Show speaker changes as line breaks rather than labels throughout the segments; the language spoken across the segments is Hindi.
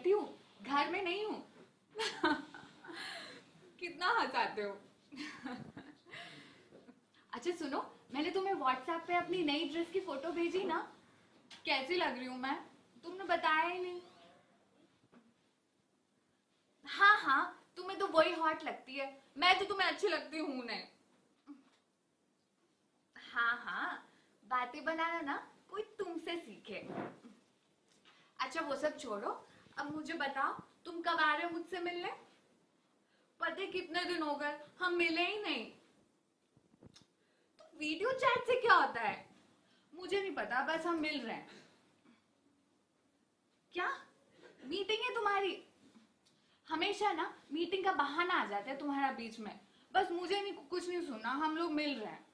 बैठी हूँ, घर में नहीं हूँ। कितना हंसाते हो। अच्छा सुनो, मैंने तुम्हें व्हाट्सएप पे अपनी नई ड्रेस की फोटो भेजी ना, कैसी लग रही हूँ मैं? तुमने बताया ही नहीं। हाँ हाँ, तुम्हें तो वही हॉट लगती है, मैं तो तुम्हें अच्छी लगती हूँ नहीं। हाँ हाँ, बातें बनाना ना कोई तुमसे सीखे। अच्छा वो सब छोड़ो, अब मुझे बताओ तुम कब आ रहे हो मुझसे मिलने? पता है कितने दिन हो गए हम मिले ही नहीं। तो वीडियो चैट से क्या होता है? मुझे नहीं पता, बस हम मिल रहे हैं। क्या मीटिंग है तुम्हारी? हमेशा ना मीटिंग का बहाना आ जाता है तुम्हारा बीच में। बस मुझे नहीं, कुछ नहीं सुनना, हम लोग मिल रहे हैं।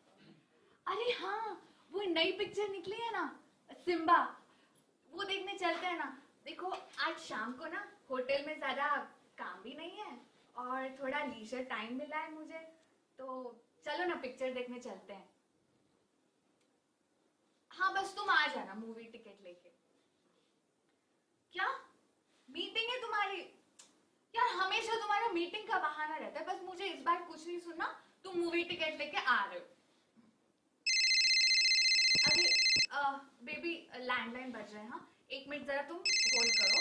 अरे हाँ, वो नई पिक्चर निकली है ना, सिम्बा, वो देखने चलते हैं ना। देखो आज शाम को ना होटल में ज्यादा काम भी नहीं है और थोड़ा लीजर टाइम मिला है मुझे, तो चलो ना पिक्चर देखने चलते हैं। हाँ बस तुम आ जाना मूवी टिकट लेके। क्या मीटिंग है तुम्हारी? यार हमेशा तुम्हारा मीटिंग का बहाना रहता है, बस मुझे इस बार कुछ नहीं सुनना, तुम मूवी टिकट लेके आ रहे हो। अरे बेबी लैंडलाइन बज रहे हैं, हाँ 1 मिनट जरा तुम होल्ड करो।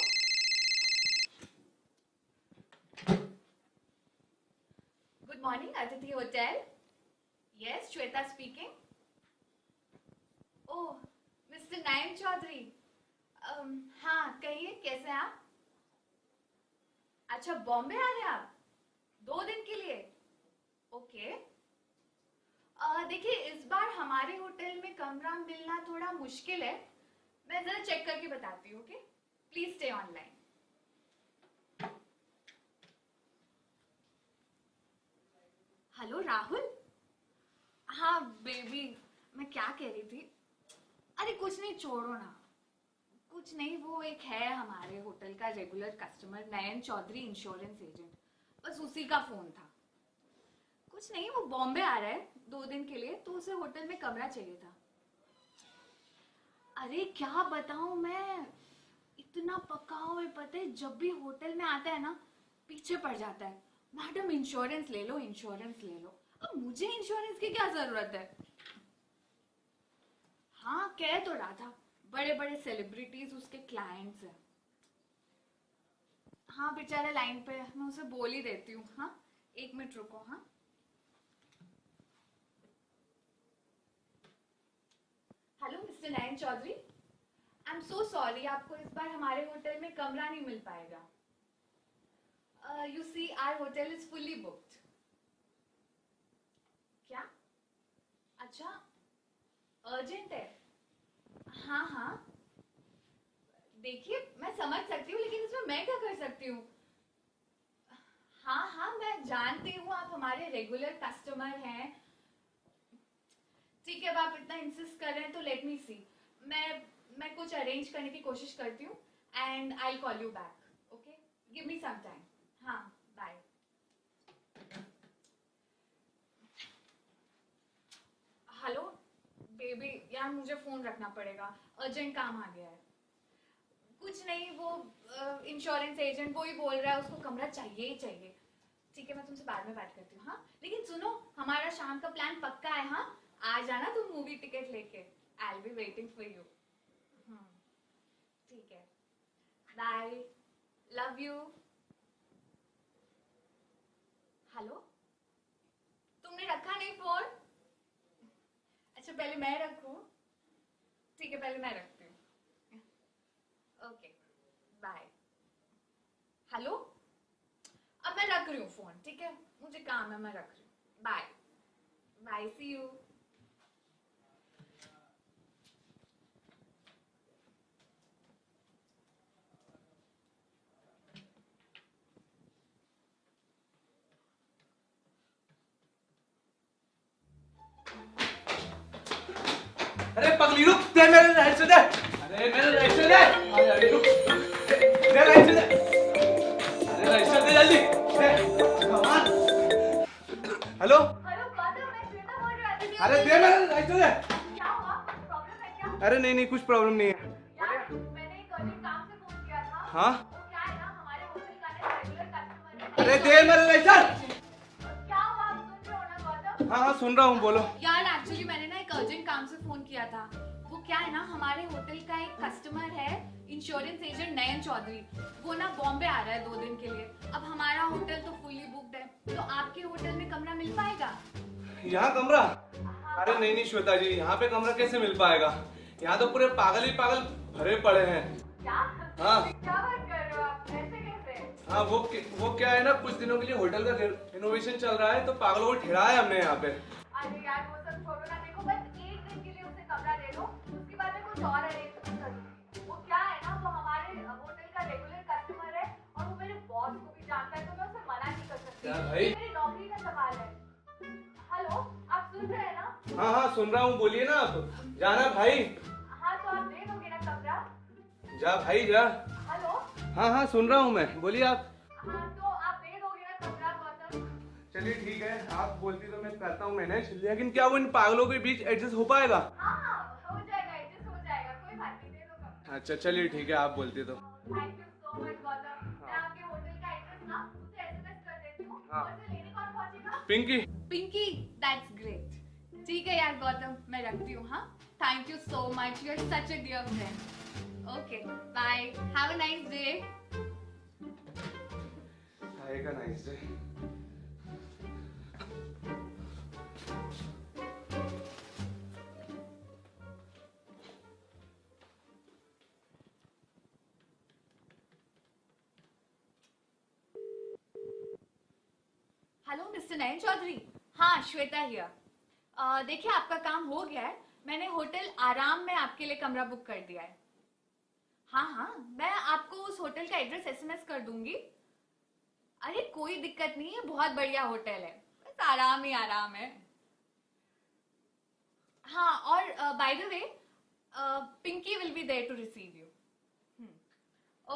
Good morning Atithi hotel. Yes Shweta speaking. Oh mister Nayan Chaudhary, हाँ कहिए कैसे हैं आप? अच्छा बॉम्बे आ रहे हैं आप 2 दिन के लिए? ओके। देखिए इस बार हमारे होटल में कमरा मिलना थोड़ा मुश्किल है, मैं जरा चेक करके बताती हूँ। Okay please stay online. Hello Rahul. हाँ बेबी, मैं क्या कह रही थी, अरे कुछ नहीं छोड़ो ना, कुछ नहीं, वो एक है हमारे होटल का रेगुलर कस्टमर नयन चौधरी इंश्योरेंस एजेंट, बस उसी का फोन था। कुछ नहीं, वो बॉम्बे आ रहा है 2 दिन के लिए, तो उसे होटल में कमरा चाहिए था। अरे क्या बताऊं मैं, इतना पक्का हुआ है, पता है जब भी होटल में आता है ना पीछे पड़ जाता है, मैडम इंश्योरेंस ले लो इंश्योरेंस ले लो। अब मुझे इंश्योरेंस की क्या जरूरत है? हाँ कह तो रहा था, बड़े बड़े सेलिब्रिटीज उसके क्लाइंट्स हैं। हाँ बेचारा लाइन पे है, मैं उसे बोल ही देती हूँ। हाँ 1 मिनट रुको। हाँ hello mister Nayan Chaudhary, I am so sorry, आपको इस बार हमारे होटल में कमरा नहीं मिल पाएगा। You see our hotel is fully booked. क्या? अच्छा अर्जेंट है? हाँ हाँ देखिए मैं समझ सकती हूँ, लेकिन इसमें मैं क्या कर सकती हूँ? हाँ हाँ मैं जानती हूँ आप हमारे रेगुलर कस्टमर हैं। ठीक है, अब आप इतना इंसिस्ट कर रहे हैं तो लेट मी सी, मैं कुछ अरेंज करने की कोशिश करती हूँ and I call you back. Okay give me some time. हाँ बाय। हेलो बेबी, यार मुझे फोन रखना पड़ेगा, अर्जेंट काम आ गया है। कुछ नहीं, वो इंश्योरेंस एजेंट वो ही बोल रहा है उसको कमरा चाहिए ही चाहिए। ठीक है मैं तुमसे बाद में बात करती हूँ। हाँ लेकिन सुनो, हमारा शाम का प्लान पक्का है। हाँ आ जाना तुम मूवी टिकट लेके, I will be waiting for you. ठीक है बाय, लव यू। हेलो, तुमने रखा नहीं फोन? अच्छा पहले मैं रखूं? ठीक है पहले मैं रखती हूँ। Okay bye. हेलो, अब मैं रख रही हूँ फोन, ठीक है मुझे काम है, मैं रख रही हूँ। Bye bye, see you.
अरे पगली रुक, दे मेरे राइट से दे। अरे मेरे राइट से दे। अरे रुक, दे राइट से दे। अरे राइट से दे जल्दी। भगवान। हेलो।
हेलो गौतम, मैं श्वेता बोल रही हूँ।
अरे दे मेरे राइट से दे।
क्या हुआ, प्रॉब्लम है क्या?
अरे नहीं नहीं कुछ प्रॉब्लम नहीं है।
यार मैंने एक अर्जेंट काम से फोन किया था।
हाँ
वो क्या है ना,
अरे दे मेरा लाइसेंस।
क्या हुआ, आप सुन रहे हो ना गौतम?
हाँ हाँ सुन रहा हूँ, बोलो।
यार एक्चुअली मैंने ना एक अर्जेंट काम से फोन किया था। वो क्या है ना, हमारे होटल का एक कस्टमर है, इंश्योरेंस एजेंट नयन चौधरी। वो ना बॉम्बे आ रहा है 2 दिन के लिए। अब हमारा होटल तो फुल्ली बुक्ड है, तो आपके होटल में कमरा मिल पाएगा?
यहाँ कमरा? अरे नहीं नहीं श्वेता जी, यहाँ पे कमरा कैसे मिल पाएगा? यहाँ तो पूरे पागल ही पागल भरे पड़े हैं।
क्या?
हाँ।
क्या बात कर रहे हो आप, ऐसे कैसे?
हाँ वो क्या है ना, कुछ दिनों के लिए होटल का रिनोवेशन चल रहा है, तो पागलों को ठहराया है हमने यहाँ पे।
अरे यार वो सब छोड़ो ना, देखो बस 1 दिन के लिए उसे कमरा दे दो, उसके बाद में कुछ और अरेंजमेंट करूंगी। वो क्या है ना, वो हमारे होटल का रेगुलर कस्टमर है और वो मेरे बॉस को भी जानता है, तो मैं उसे मना नहीं कर सकती।
क्या भाई?
मेरी नौकरी का सवाल है। हेलो, आप सुन रहे हैं ना?
हाँ हाँ सुन रहा हूँ, बोलिए ना आप। जाना भाई।
हाँ तो आप दे दोगे ना कमरा?
जा भाई जा।
हेलो।
हाँ हाँ सुन रहा हूँ मैं, बोलिए आप।
हाँ तो आप दे दोगे ना कमरा गौतम?
चलिए ठीक है, आप बोलती तो मैं करता हूँ मैनेज, लेकिन क्या वो इन पागलों के बीच एडजस्ट हो पाएगा?
हाँ हो जाएगा, एडजस्ट हो जाएगा, कोई बात नहीं, दे दो कमरा।
अच्छा चलिए ठीक है, आप बोलती तो।
Thank you so much Gautam. मैं आपके होटल का एड्रेस ना उसे एसएमएस कर देती हूँ।
हाँ।
और उसे लेने कौन पहुंचेगा?
पिंकी।
Pinky, that's great. ठीक है यार गौतम, मैं रखती हूँ। हाँ, thank you so much, you are such a dear friend. Okay bye, have a nice day.
आएगा nice day.
Hello mister Nayan Chaudhary. हाँ श्वेता हियर। देखिए आपका काम हो गया है, मैंने होटल आराम में आपके लिए कमरा बुक कर दिया है। हाँ हाँ, मैं आपको उस होटल का एड्रेस एसएमएस कर दूंगी। अरे कोई दिक्कत नहीं है, बहुत बढ़िया होटल है, बस आराम ही आराम है। हाँ और by the way, Pinky will be there to receive you.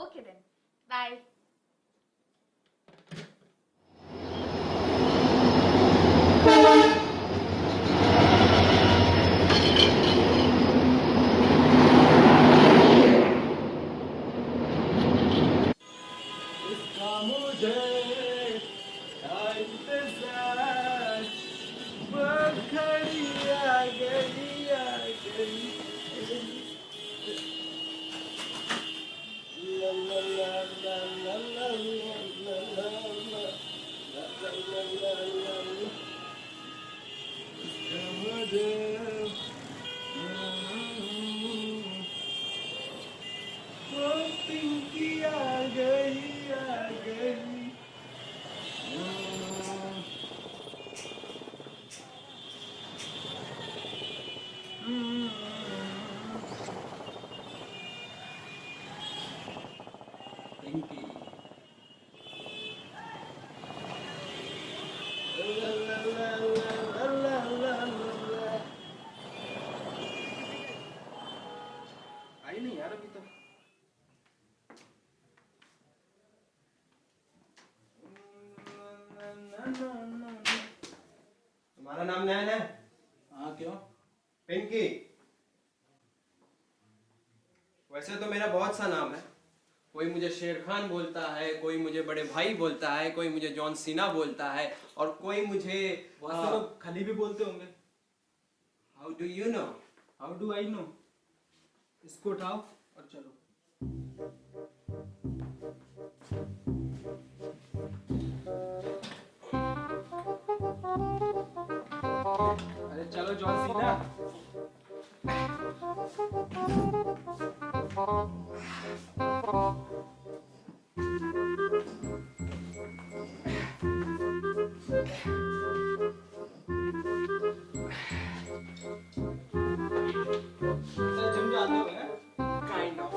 Okay then, bye.
आई नहीं यार अभी तक।
तुम्हारा नाम नयन है?
हाँ क्यों?
पिंकी। वैसे तो मेरा बहुत सा नाम है, कोई मुझे शेर खान बोलता है, कोई मुझे बड़े भाई बोलता है, कोई मुझे जॉन सीना बोलता है और कोई मुझे
बहुत से लोग खली भी बोलते होंगे।
How do you know?
How do I know? इसको उठाओ और चलो। अरे चलो जॉन सीना। जिम जाते हो हैं?
Kind of.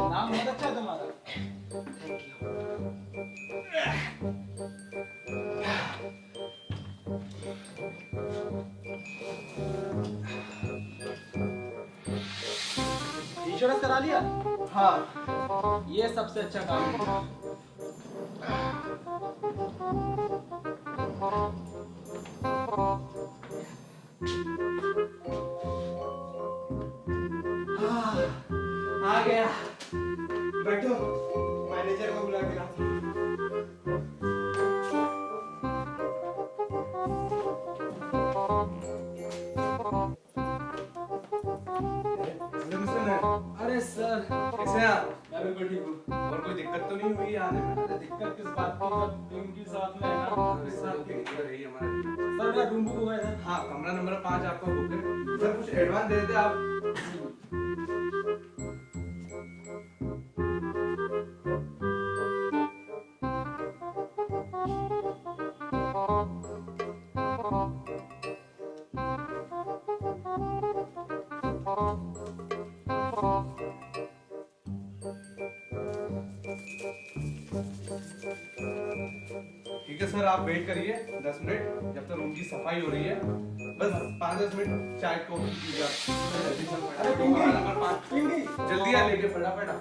नाम बहुत अच्छा है तुम्हारा।
Thank you.
इंश्योरेंस करा लिया?
हाँ,
ये सबसे अच्छा काम है। अरे सर कैसे हैं आप? मैं बिल्कुल ठीक हूँ। और कोई दिक्कत तो नहीं हुई आने में? अरे दिक्कत किस बात की, जब टीम की साथ में है ना, तो साथ के इधर ही हमारा। सर मेरा रूम बुक हुआ है सर। हाँ, कमरा नंबर 5 आपका बुक है। सर कुछ एडवांस दे देते आप। ठीक है सर, आप वेट करिए 10 मिनट, जब तक रूम की सफाई हो रही है। बस 5-10 मिनट चाय कॉफी पीजिए आप। अरे कमरा नंबर 5 जल्दी आ, लेके फटाफट आ।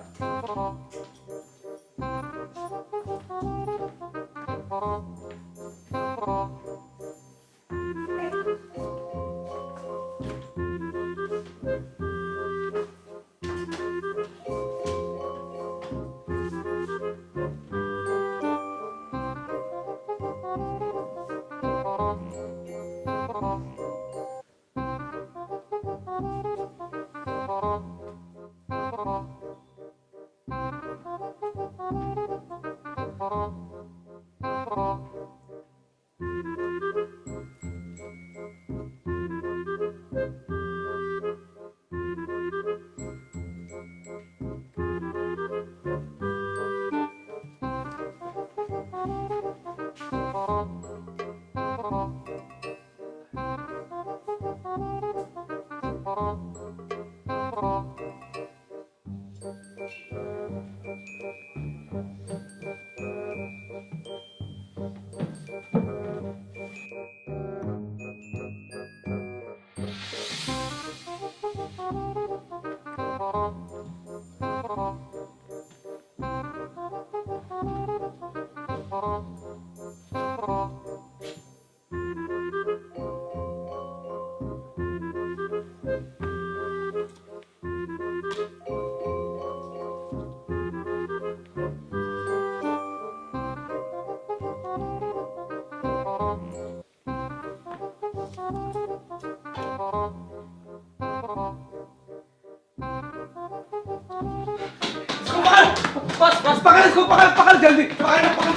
बस बस पकड़ इसको, पकड़ पकड़ जल्दी, पकड़ पकड़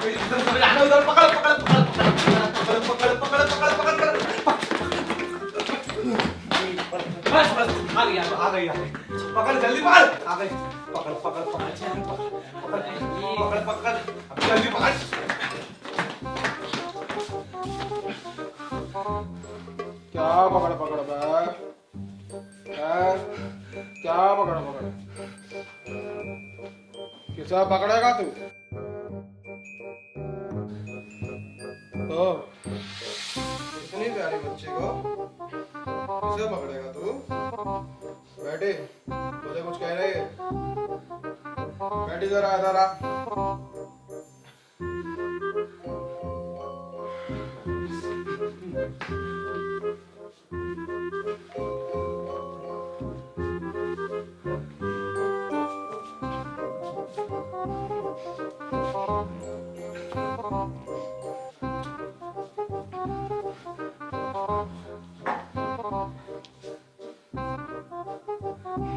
इधर समझ आना, उधर पकड़ पकड़ पकड़ पकड़ पकड़ पकड़ पकड़ पकड़ बस बस आ गई पकड़ जल्दी, पकड़ आ गई, पकड़ पकड़ पकड़ पकड़ पकड़ पकड़ अब जल्दी पकड़।
क्या पकड़ पकड़ बे? क्या पकड़ पकड़? किसा पकड़ेगा तू? इतनी प्यारी बच्ची को किसे पकड़ेगा तू? बैठी, मुझे कुछ कह रही है? बैठी जरा इधर आ।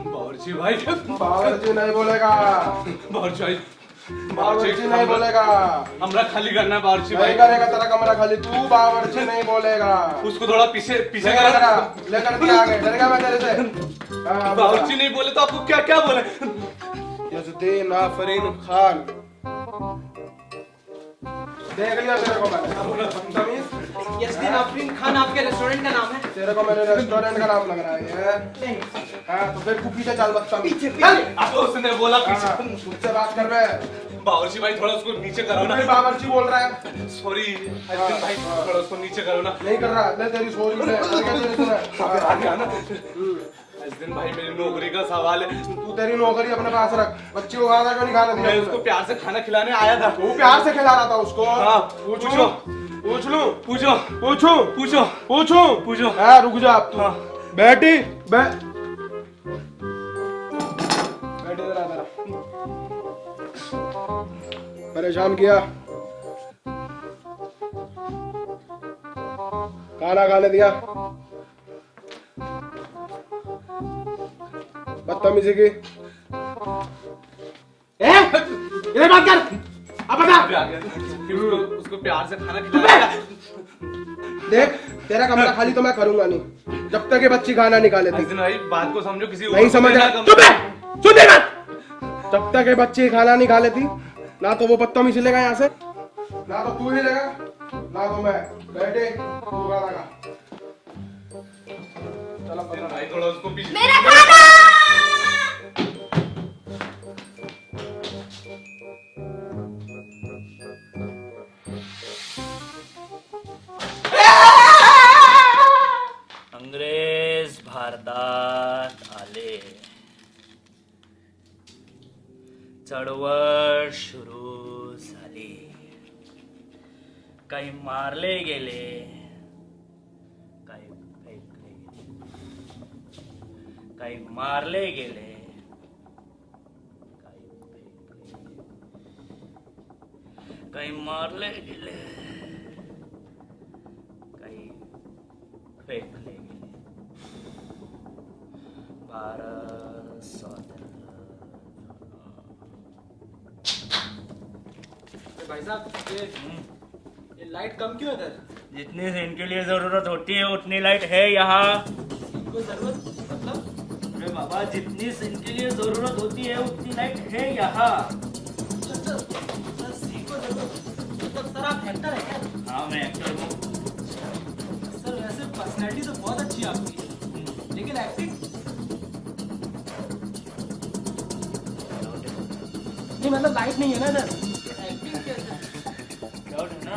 बावर्ची भाई,
बावर्ची नहीं बोलेगा।
बावर्ची भाई,
बावर्ची नहीं बोलेगा।
कमरा खाली करना है बावर्ची भाई।
नहीं करेगा तेरा कमरा खाली, तू बावर्ची नहीं बोलेगा।
उसको थोड़ा पीछे पीछे
लेकर दिया आगे, डरेगा मैं तेरे से?
बावर्ची नहीं बोले तो आपको क्या क्या बोले?
यजुद्दीन आफरीन खान, देख लिया तेरे को मैंने।
यज़दीन आफरीन खान आपके रेस्टोरेंट का नाम है?
तेरे को मेरे रेस्टोरेंट का नाम लग रहा है। हाँ तो फिर पीछे चल बच्चा,
पीछे
अब उसने बोला पीछे।
मुझसे बात कर रहे।
बावर्ची भाई थोड़ा उसको नीचे करो ना।
बावर्ची बोल रहा है।
सॉरी यज़दीन भाई, थोड़ा उसको नीचे करो ना।
नहीं कर रहा, ले तेरी सॉरी ले,
आगे आना। यज़दीन भाई मेरी नौकरी का सवाल है।
तू तेरी नौकरी अपने पास रख, बच्ची को खाना क्यों नहीं खाने दिया?
मैं उसको प्यार से खाना खिलाने आया था।
तू प्यार से खिला रहा था उसको?
हाँ,
पूछो पूछ लूं?
पूछो
पूछो
पूछो
पूछो
पूछो।
हाँ रुक जा अब तू।
हाँ।
बैठी बैठी जरा जरा। परेशान किया, खाना खाने दिया, बदतमीजी की इधर बात कर। अब बता।
अभी आ गया। फिर उसको प्यार से खाना खिलाया।
देख तेरा कमरा खाली तो मैं करूंगा नहीं जब तक ये बच्ची खाना निकाले थी।
भाई बात को समझो, किसी
नहीं समझ रहा। चुप है, सुन दे मत। जब तक ये बच्ची खाना निकाले थी ना तो वो बदतमीजी लेगा यहाँ से, ना तो तू ही लेगा, ना तो मैं। बैठे तू खाना खा। चलो
भाई थोड़ा उसको पीछे।
मेरा खाना।
अंग्रेज भारतात आले, चळवळ सुरू झाली, काही मारले गेले, काही फेकले गेले, काही मारले गेले, काही फेकले गेले, काही मारले गेले, काही फेकले गेले. भारत स्वतंत्र
भाई साहब ये लाइट कम क्यों है इधर?
जितनी इनके लिए जरूरत होती है उतनी लाइट है यहाँ.
कोई जरूरत मतलब?
अरे बाबा, जितनी इनके लिए जरूरत होती है उतनी लाइट है यहाँ.
सर आप एक्टर है क्या?
हाँ, मैं एक्टर हूँ.
सर वैसे पर्सनैलिटी तो बहुत अच्छी है आपकी, लेकिन एक्टिंग नहीं, मतलब लाइट नहीं है ना इधर. एक्टिंग कैसे?
डाउट है ना?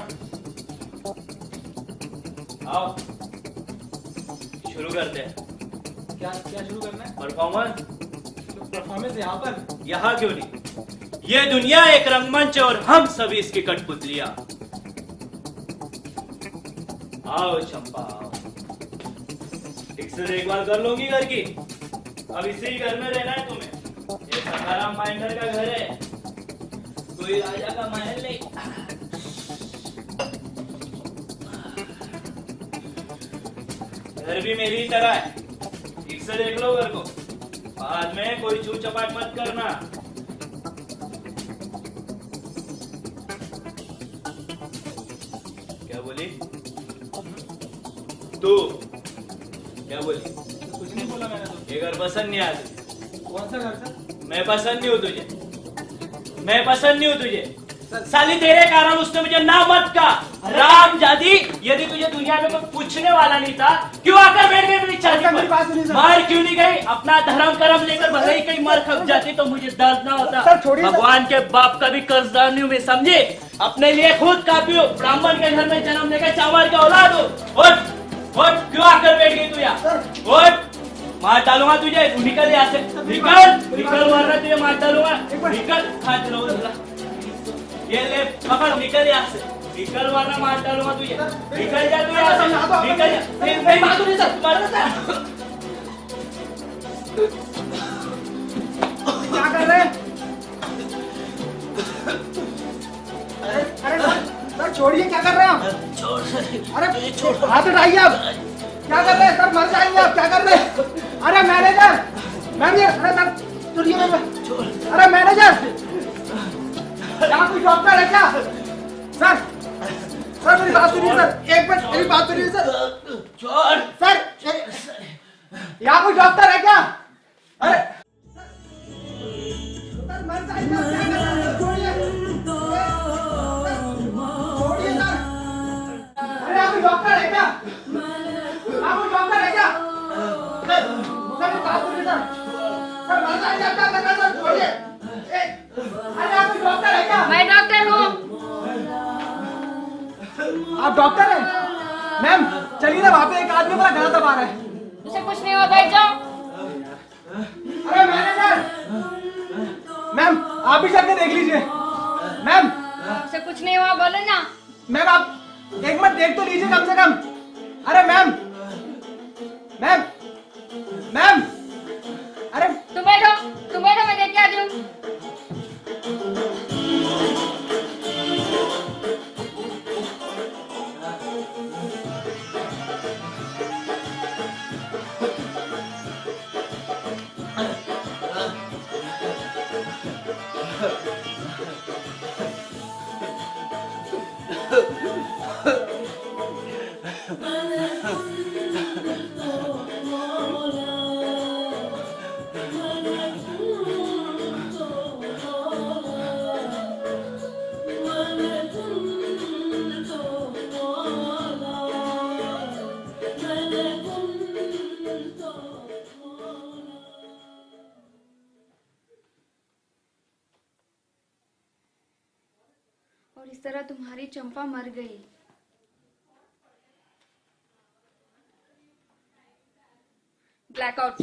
आओ शुरू करते हैं.
क्या क्या शुरू करना है?
परफॉर्मेंस.
परफॉर्मेंस यहाँ पर?
यहाँ क्यों नहीं? ये दुनिया एक रंगमंच है और हम सभी इसकी कठपुतलियां. आओ चंपा आओ. एक बार कर लूंगी घर की. अब इसी घर में रहना है तुम्हें. ये सखाराम पाइंटर का घर है, कोई राजा का महल नहीं. घर भी मेरी तरह है. ठीक से देख लो घर को. बाद में कोई छू चपाट मत करना. क्या बोली तू? क्या बोली?
कुछ नहीं बोला मैंने तो.
ये घर पसंद नहीं आती.
कौन सा घर सर?
मैं पसंद नहीं हूँ तुझे. मैं पसंद नहीं हूँ तुझे. साली तेरे कारण उसने मुझे ना मत का. राम जादी, यदि तुझे दुनिया में कोई पूछने वाला नहीं था, क्यों आकर बैठ गई मेरी छाती पर? मार क्यों नहीं गई? अपना धर्म कर्म लेकर भले ही कहीं मर खप जाती तो मुझे दर्द ना होता. भगवान के बाप का भी कर्जदार नहीं हूँ मैं, समझे? अपने लिए खुद काफी हो. ब्राह्मण के घर में जन्म लेकर चावल का औलाद हो. और क्यों आकर बैठ गई तू यहाँ? और मार डालूंगा तुझे. निकल यहाँ से. निकल मारना तुझे. मार डालूंगा. निकल. हाथ चलो. ये ले पकड़. निकल यहाँ से. निकल वरना मार डालूंगा तुझे. निकल जा तू यहाँ से. निकल जा. नहीं बात नहीं सर.
क्या कर रहे हैं? अरे सर छोड़िए. क्या कर रहे हैं आप?
छोड़.
अरे छोड़. हाथ उठाइए आप. क्या कर रहे हैं सर? मर जाएंगे आप. क्या कर रहे हैं? अरे मैनेजर. अरे सर सुनिए. अरे मैनेजर, यहाँ कोई डॉक्टर है क्या? सर मेरी बात सुनिए सर. एक मिनट मेरी बात सुनिए सर.
छोड़.
सर यहाँ कोई डॉक्टर है क्या? अरे सर मर जाएंगे आप. क्या कर रहे हैं? छोड़िए. छोड़िए सर. अरे यहाँ कोई डॉक्टर है क्या? यहाँ कोई डॉक्टर है क्या? सर मेरी बात सुनिए सर. सर मर जाएंगे आप. क्या कर रहे हैं सर? छोड़िए. अरे यहाँ कोई डॉक्टर है क्या?
मैं डॉक्टर हूँ.
आप डॉक्टर हैं? मैम चलिए ना, वहाँ पे एक आदमी अपना गला दबा रहा है.
उसे कुछ नहीं हुआ. बैठ जाओ.
अरे मैनेजर. मैम आप भी चल के देख लीजिए. मैम
उसे कुछ नहीं हुआ. बोलो ना.
मैम आप एक मिनट देख तो लीजिए कम से कम. अरे मैम. अरे
तुम बैठो. मैं देख के आती हूँ.
जिस तरह तुम्हारी चंपा मर गई।
ब्लैकआउट।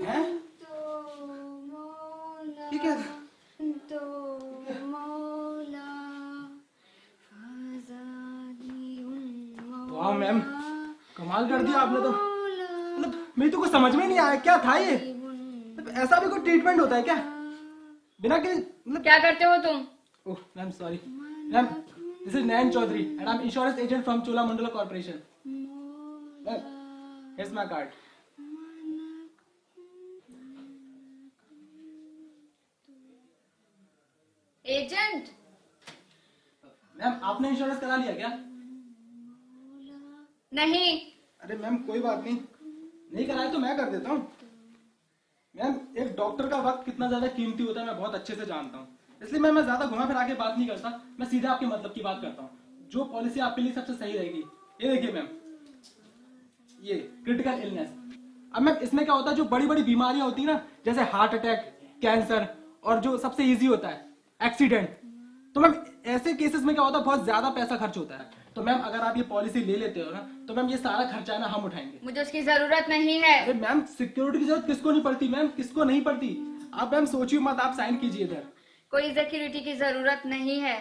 हैं? ये क्या था? वाह मैम, कमाल कर दिया आपने तो। मतलब मेरी तो कुछ समझ में नहीं आया क्या था ये। मतलब ऐसा भी कोई ट्रीटमेंट होता है क्या बिना के मतलब।
क्या करते हो तुम?
Oh ma'am sorry ma'am, this is Nayan Chaudhary and I am insurance agent from Cholamandalam corporation. Here's my card.
Agent?
Ma'am आपने इंश्योरेंस करा लिया क्या?
नहीं।
अरे मैम कोई बात नहीं, नहीं कराया तो मैं कर देता हूँ। मैम एक डॉक्टर का वक्त कितना ज्यादा कीमती होता है मैं बहुत अच्छे से जानता हूँ, इसलिए मैं ज्यादा घुमा फिरा के बात नहीं करता, मैं सीधा आपके मतलब की बात करता हूँ। जो पॉलिसी आपके लिए सबसे सही रहेगी, ये देखिए मैम, ये क्रिटिकल इलनेस। अब मैम इसमें क्या होता है, जो बड़ी बड़ी बीमारियां होती है ना, जैसे हार्ट अटैक, कैंसर, और जो सबसे इजी होता है एक्सीडेंट, तो मैम ऐसे केसेस में क्या होता है बहुत ज्यादा पैसा खर्च होता है। तो मैम अगर आप ये पॉलिसी ले लेते हो ना, तो मैम ये सारा खर्चा है ना हम उठाएंगे।
मुझे उसकी जरूरत नहीं है।
अरे मैम सिक्योरिटी की जरूरत किसको नहीं पड़ती मैम, किसको नहीं पड़ती। आप मैम सोचिए मत, आप साइन कीजिए इधर।
कोई सिक्योरिटी की जरूरत नहीं है।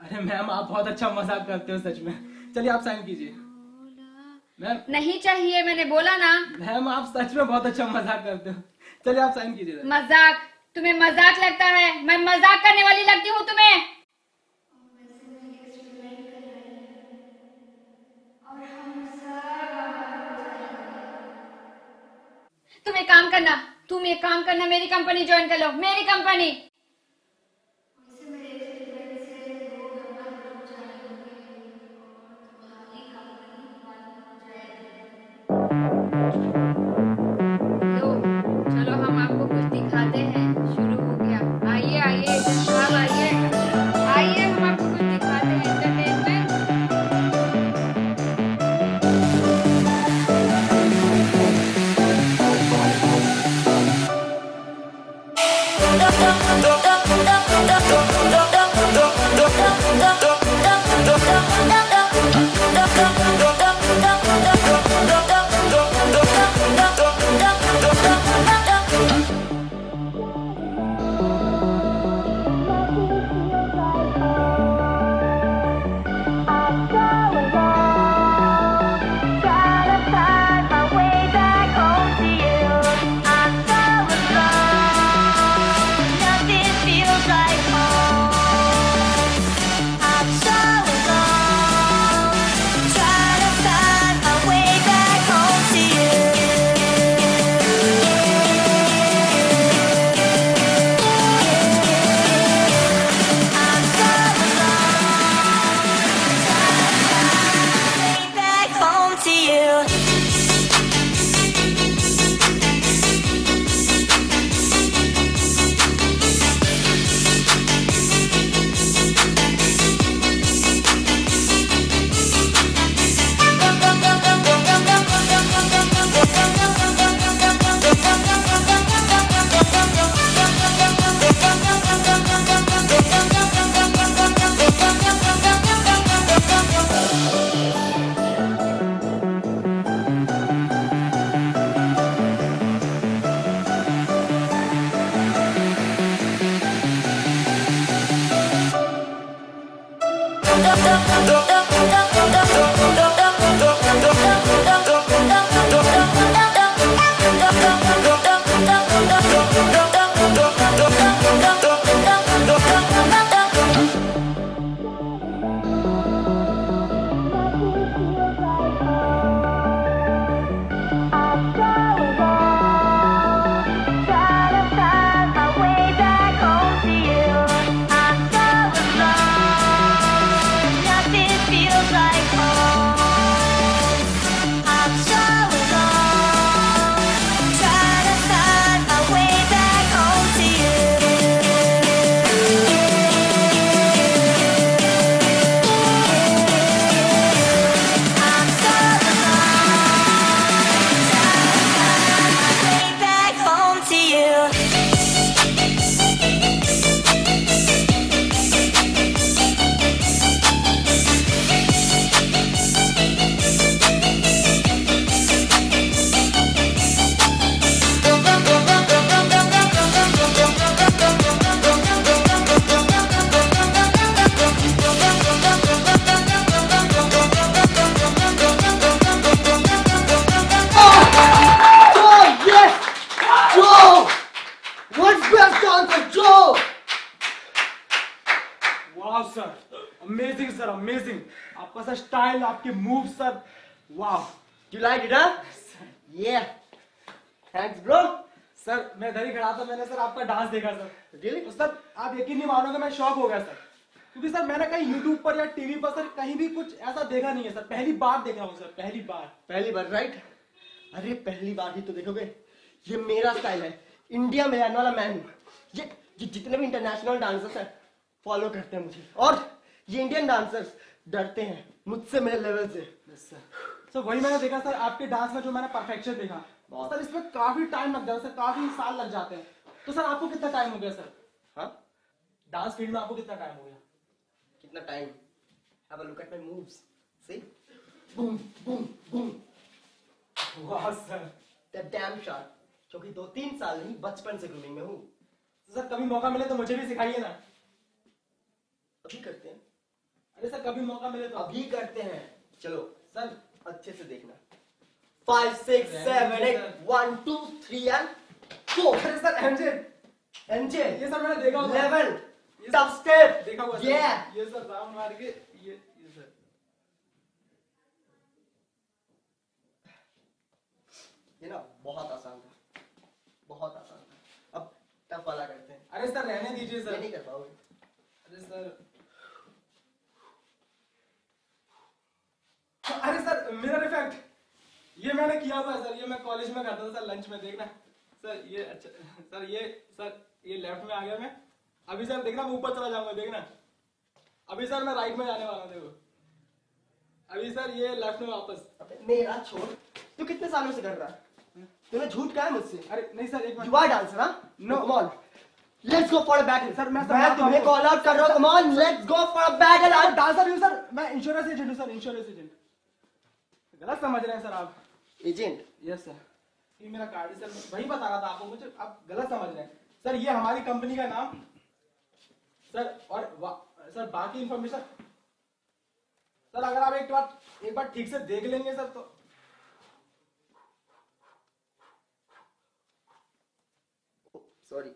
अरे मैम आप बहुत अच्छा मजाक करते हो सच में। चलिए आप साइन कीजिए मैम।
नहीं चाहिए, मैंने बोला ना।
मैम आप सच में बहुत अच्छा मजाक करते हो, चलिए आप साइन कीजिए।
मजाक? तुम्हें मजाक लगता है? मैं मजाक करने वाली लगती हूँ तुम्हें? तुम एक काम करना, मेरी कंपनी ज्वाइन कर लो, मेरी कंपनी। लो, चलो हम आपको कुछ दिखाते हैं। शुरू हो गया। आइए आइए साहब, आइए आइए, हम आपको कुछ दिखाते हैं। एंटरटेनमेंट।
वाह सर, अमेजिंग सर, अमेजिंग। आपका सर स्टाइल, आपके मूव सर, वाह।
You like it, huh? Yeah. Thanks, bro.
Sir मैं इधर ही खड़ा था, मैंने सर आपका डांस देखा सर।
Really?
तो सर आप यकीन नहीं मानोगे, मैं शॉक हो गया सर, क्योंकि सर मैंने कहीं YouTube पर या टीवी पर सर कहीं भी कुछ ऐसा देखा नहीं है सर, पहली बार देख रहा हूँ सर, पहली बार।
पहली बार, राइट? अरे पहली बार ही तो देखोगे, ये मेरा स्टाइल है, इंडिया में रहने वाला मैं हूँ। ये जितने भी इंटरनेशनल डांसर्स हैं फॉलो करते हैं मुझे, और ये इंडियन डांसर्स डरते हैं मुझसे, मेरे लेवल से।
सर वही मैंने देखा सर, आपके डांस में जो मैंने परफेक्शन देखा
बहुत।
सर, इसमें काफी टाइम लग जाता है सर, काफी साल लग जाते हैं। तो सर आपको कितना टाइम हो गया सर
हाँ,
डांस फील्ड में, आपको कितना टाइम हो गया?
कितना time? Have a look at my moves, see, boom boom boom,
वाह सर।
दैट डैम शॉट, जो कि 2-3 साल नहीं, बचपन से ग्रूमिंग में हूँ।
सर कभी मौका मिले तो मुझे भी सिखाइए ना।
अभी करते हैं,
अरे सर कभी मौका मिले तो
अभी करते हैं। चलो
सर।
अच्छे से देखना। 5 6 7 8 1 2 3 and 4।
अरे सर एमजे,
एमजे,
ये सर मैंने देखा हुआ है।
लेवल, टफ स्टेप,
देखा हुआ है सर।
Yeah.
ये सर राउंड मार के ये सर।
ये ना बहुत आसान था, बहुत आसान था। अब टफ वाला करते हैं।
अरे सर रहने दीजिए
ये
सर।
नहीं कर पाओगे।
अरे सर, अरे सर मिरर इफेक्ट, ये मैंने किया हुआ है सर, ये मैं कॉलेज में करता था सर, लंच में। देखना सर, ये अच्छा सर, ये लेफ्ट में आ गया मैं। अभी सर देखना मैं ऊपर चला जाऊंगा, देखना। अभी सर मैं राइट में जाने वाला हूँ, देखो। अभी सर ये लेफ्ट में वापस।
अबे मेरा छोड़, तू कितने सालों से कर रहा है? तूने झूठ कहा है मुझसे?
अरे नहीं सर, एक
You
minute.
are dancer, huh? No, come on. Let's go for a battle.
Sir, मैं
मैं तुम्हें कॉल आउट कर रहा हूँ। Come on, let's go for a battle.
Sir dancer हूँ सर, मैं इंश्योरेंस एजेंट हूँ सर, इंश्योरेंस एजेंट। गलत समझ रहे हैं सर आप।
एजेंट?
यस सर, ये मेरा कार्ड है सर, मैं वही बता रहा था आपको, मुझे आप गलत समझ रहे हैं सर। ये हमारी कंपनी का नाम सर, और सर बाकी इंफॉर्मेशन सर, अगर आप एक बार ठीक से देख लेंगे सर तो।
सॉरी,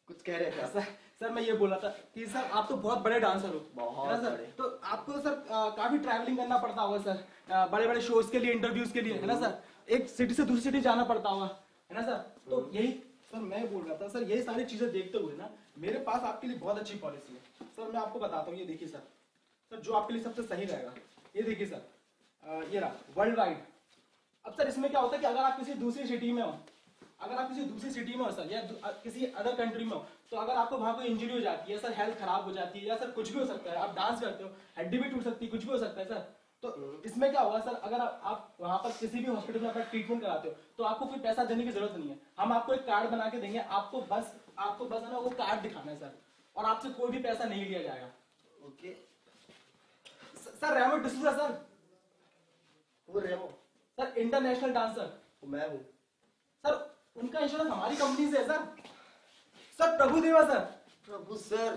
कुछ कह रहे थे आप?
सर मैं ये बोला था कि सर आप तो बहुत बड़े डांसर हो,
बहुत
है ना सर?
बड़े।
तो आपको सर काफी ट्रैवलिंग करना पड़ता होगा सर, बड़े बड़े शोज के लिए, इंटरव्यूज के लिए, है ना सर? एक सिटी से दूसरी सिटी जाना पड़ता होगा, है ना सर? तो यही सर मैं बोल रहा था सर, यही सारी चीजें देखते हुए ना, मेरे पास आपके लिए बहुत अच्छी पॉलिसी है सर। मैं आपको बताता हूँ, ये देखिए सर, सर जो आपके लिए सबसे सही रहेगा, ये देखिए सर, ये रहा वर्ल्ड वाइड। अब सर इसमें क्या होता है कि अगर आप किसी दूसरी सिटी में हो, सर, या किसी अदर कंट्री में हो, तो अगर आपको वहां कोई इंजरी हो जाती है सर, हेल्थ खराब हो जाती है, या सर कुछ भी हो सकता है, आप डांस करते हो, हड्डी भी टूट सकती है, कुछ भी हो सकता है सर। तो इसमें क्या होगा सर, अगर आप वहां पर किसी भी हॉस्पिटल में अपना ट्रीटमेंट कराते हो, तो आपको कोई पैसा देने की जरूरत नहीं है। हम आपको एक कार्ड बना के देंगे, आपको बस है ना वो कार्ड दिखाना है सर, और आपसे कोई भी पैसा नहीं लिया जाएगा।
Okay.
Sir Remo D'Souza sir,
वो रेमो?
सर इंटरनेशनल डांसर,
वो मैं हूँ।
सर उनका इंश्योरेंस हमारी कंपनी से है सर। सर प्रभुदेवा सर,
प्रभु सर,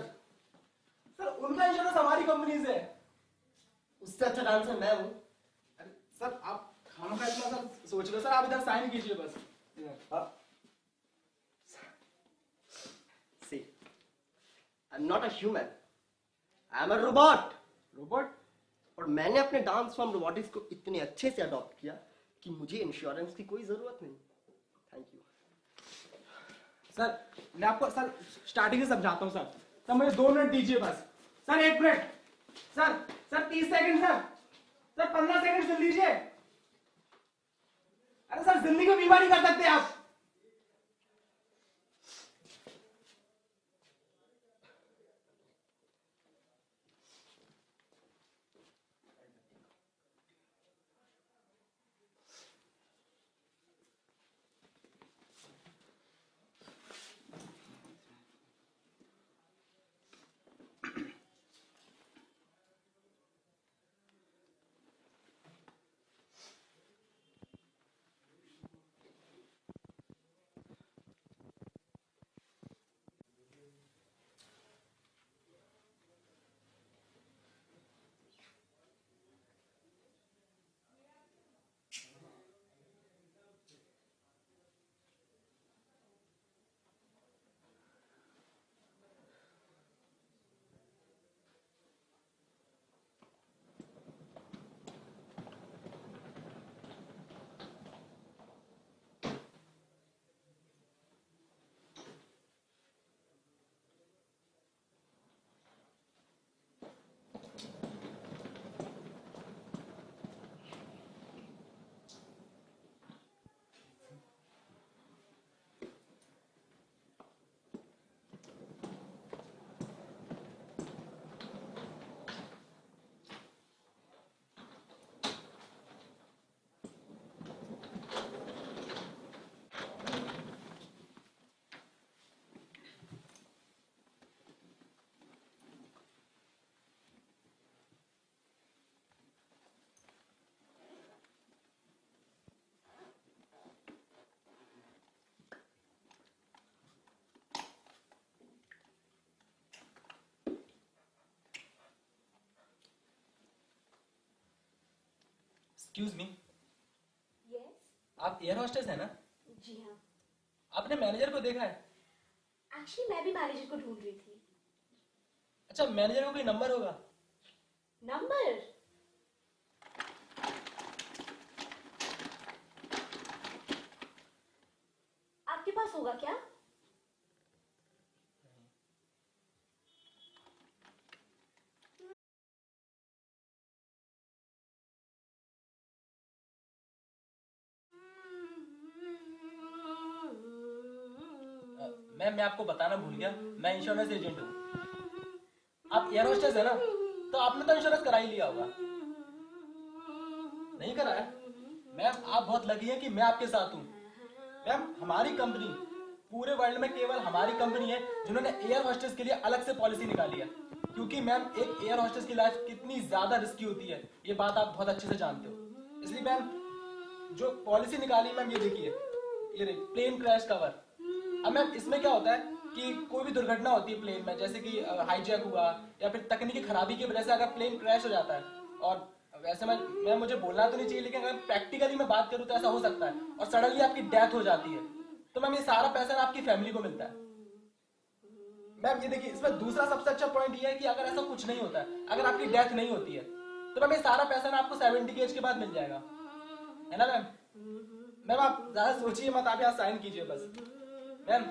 सर उनका इंश्योरेंस हमारी कंपनी से है।
उससे अच्छा डांसर मैं हूँ।
अरे सर आप खानों का इतना सर सोच रहे हो सर, आप इधर साइन कीजिए बस इधर।
हाँ। See, I'm not a human. I'm a robot.
Robot?
और मैंने अपने डांस फॉर्म रोबोटिक्स को इतने अच्छे से अडॉप्ट किया कि मुझे इंश्योरेंस की कोई जरूरत नहीं। थैंक यू
सर मैं आपको सर स्टार्टिंग से समझाता हूँ सर। सर मुझे 2 मिनट दीजिए बस। Sir 1 minute. Sir 30 second sir 15 second सुन लीजिए। अरे सर जिंदगी को बीमारी कर सकते हैं आप। एक्सक्यूज मी,
यस
आप एयर होस्टेस है ना?
जी हाँ,
आपने मैनेजर को देखा है?
एक्चुअली मैं भी मैनेजर को ढूंढ रही थी।
अच्छा, मैनेजर को कोई नंबर होगा?
नंबर? आपके पास होगा क्या?
मैम, मैं आपको बताना भूल गया, मैं इंश्योरेंस एजेंट हूँ। आप एयर होस्टेस है ना, तो आपने तो इंश्योरेंस करा ही लिया होगा। नहीं कराया? मैम, आप बहुत लकी हैं कि मैं आपके साथ हूँ। मैम, हमारी कंपनी, पूरे वर्ल्ड में केवल हमारी कंपनी है जिन्होंने एयर होस्टेस के लिए अलग से पॉलिसी निकाली है। क्योंकि मैम, एक एयर होस्टेस की लाइफ कितनी ज्यादा रिस्की होती है, ये बात आप बहुत अच्छे से जानते हो। इसलिए मैम, जो पॉलिसी निकाली मैम, ये देखिए, ये देखिए, प्लेन क्रैश कवर। अब मैम, इसमें क्या होता है कि कोई भी दुर्घटना होती है प्लेन में, जैसे कि हाईजैक हुआ या फिर तकनीकी खराबी की वजह से अगर प्लेन क्रैश हो जाता है, और वैसे मैं मुझे बोलना तो नहीं चाहिए, लेकिन अगर प्रैक्टिकली मैं बात करूँ तो ऐसा हो सकता है, और सडनली आपकी डेथ हो जाती है, तो मैम ये सारा पैसा आपकी फैमिली को मिलता है। मैम, ये देखिए, इसमें दूसरा सबसे अच्छा पॉइंट ये है कि अगर ऐसा कुछ नहीं होता है, अगर आपकी डेथ नहीं होती है, तो मैम ये सारा पैसा ना आपको 70 की एज के बाद मिल जाएगा, है ना मैम? मैम, आप ज्यादा सोचिए मत, आप यहाँ साइन कीजिए बस। मैम,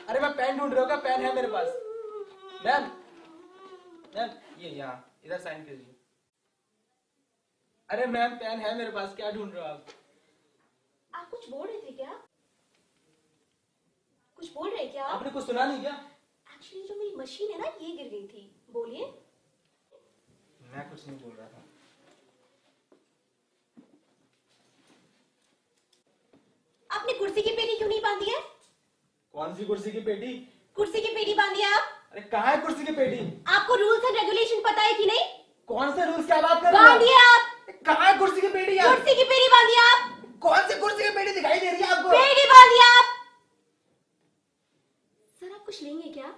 अरे मैं पेन ढूंढ रहा हूँ क्या? पेन है मेरे पास। मैम, मैम, ये यहाँ इधर साइन कीजिए। अरे मैम, पेन है मेरे पास, क्या ढूंढ रहे हो आप?
आप कुछ बोल रहे थे क्या? कुछ बोल रहे क्या?
आपने कुछ सुना नहीं क्या?
एक्चुअली जो मेरी मशीन है ना, ये गिर गई थी। बोलिए।
मैं कुछ नहीं बोल रहा था।
आपने कुर्सी की पेटी क्यों नहीं बांधी है?
कौन सी कुर्सी की पेटी?
कुर्सी की पेटी बांधी है आप?
अरे कहाँ है कुर्सी की पेटी?
आपको रूल्स एंड रेगुलेशन पता है कि नहीं?
कौन से रूल्स क्या बात कर रहे हो?
बांधिए आप।
कहाँ है कुर्सी की पेटी यार?
कुर्सी की पेटी बांधिए आप।
कौन सी कुर्सी की पेटी दिखाई दे रही है आपको?
पेटी बांधिए आप। सर, आप कुछ लेंगे क्या?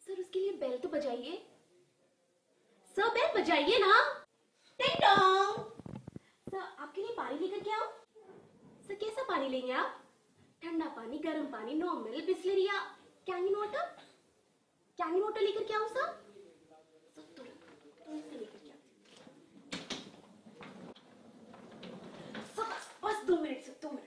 सर, उसके लिए बेल तो बजाइए। सर, बेल बजाइए ना। टिंग टोंग। सर, आपके लिए पानी लेकर के आओ। सर, कैसा पानी लेंगे आप? ठंडा पानी, गर्म पानी, नॉर्मल, बिस्लरी या कैंगन वाटर? कैंगन वाटर लेकर के आओ सर। सर, तुरंत से लेकर के आओ। सर, बस 2 मिनट सर, 2 मिनट।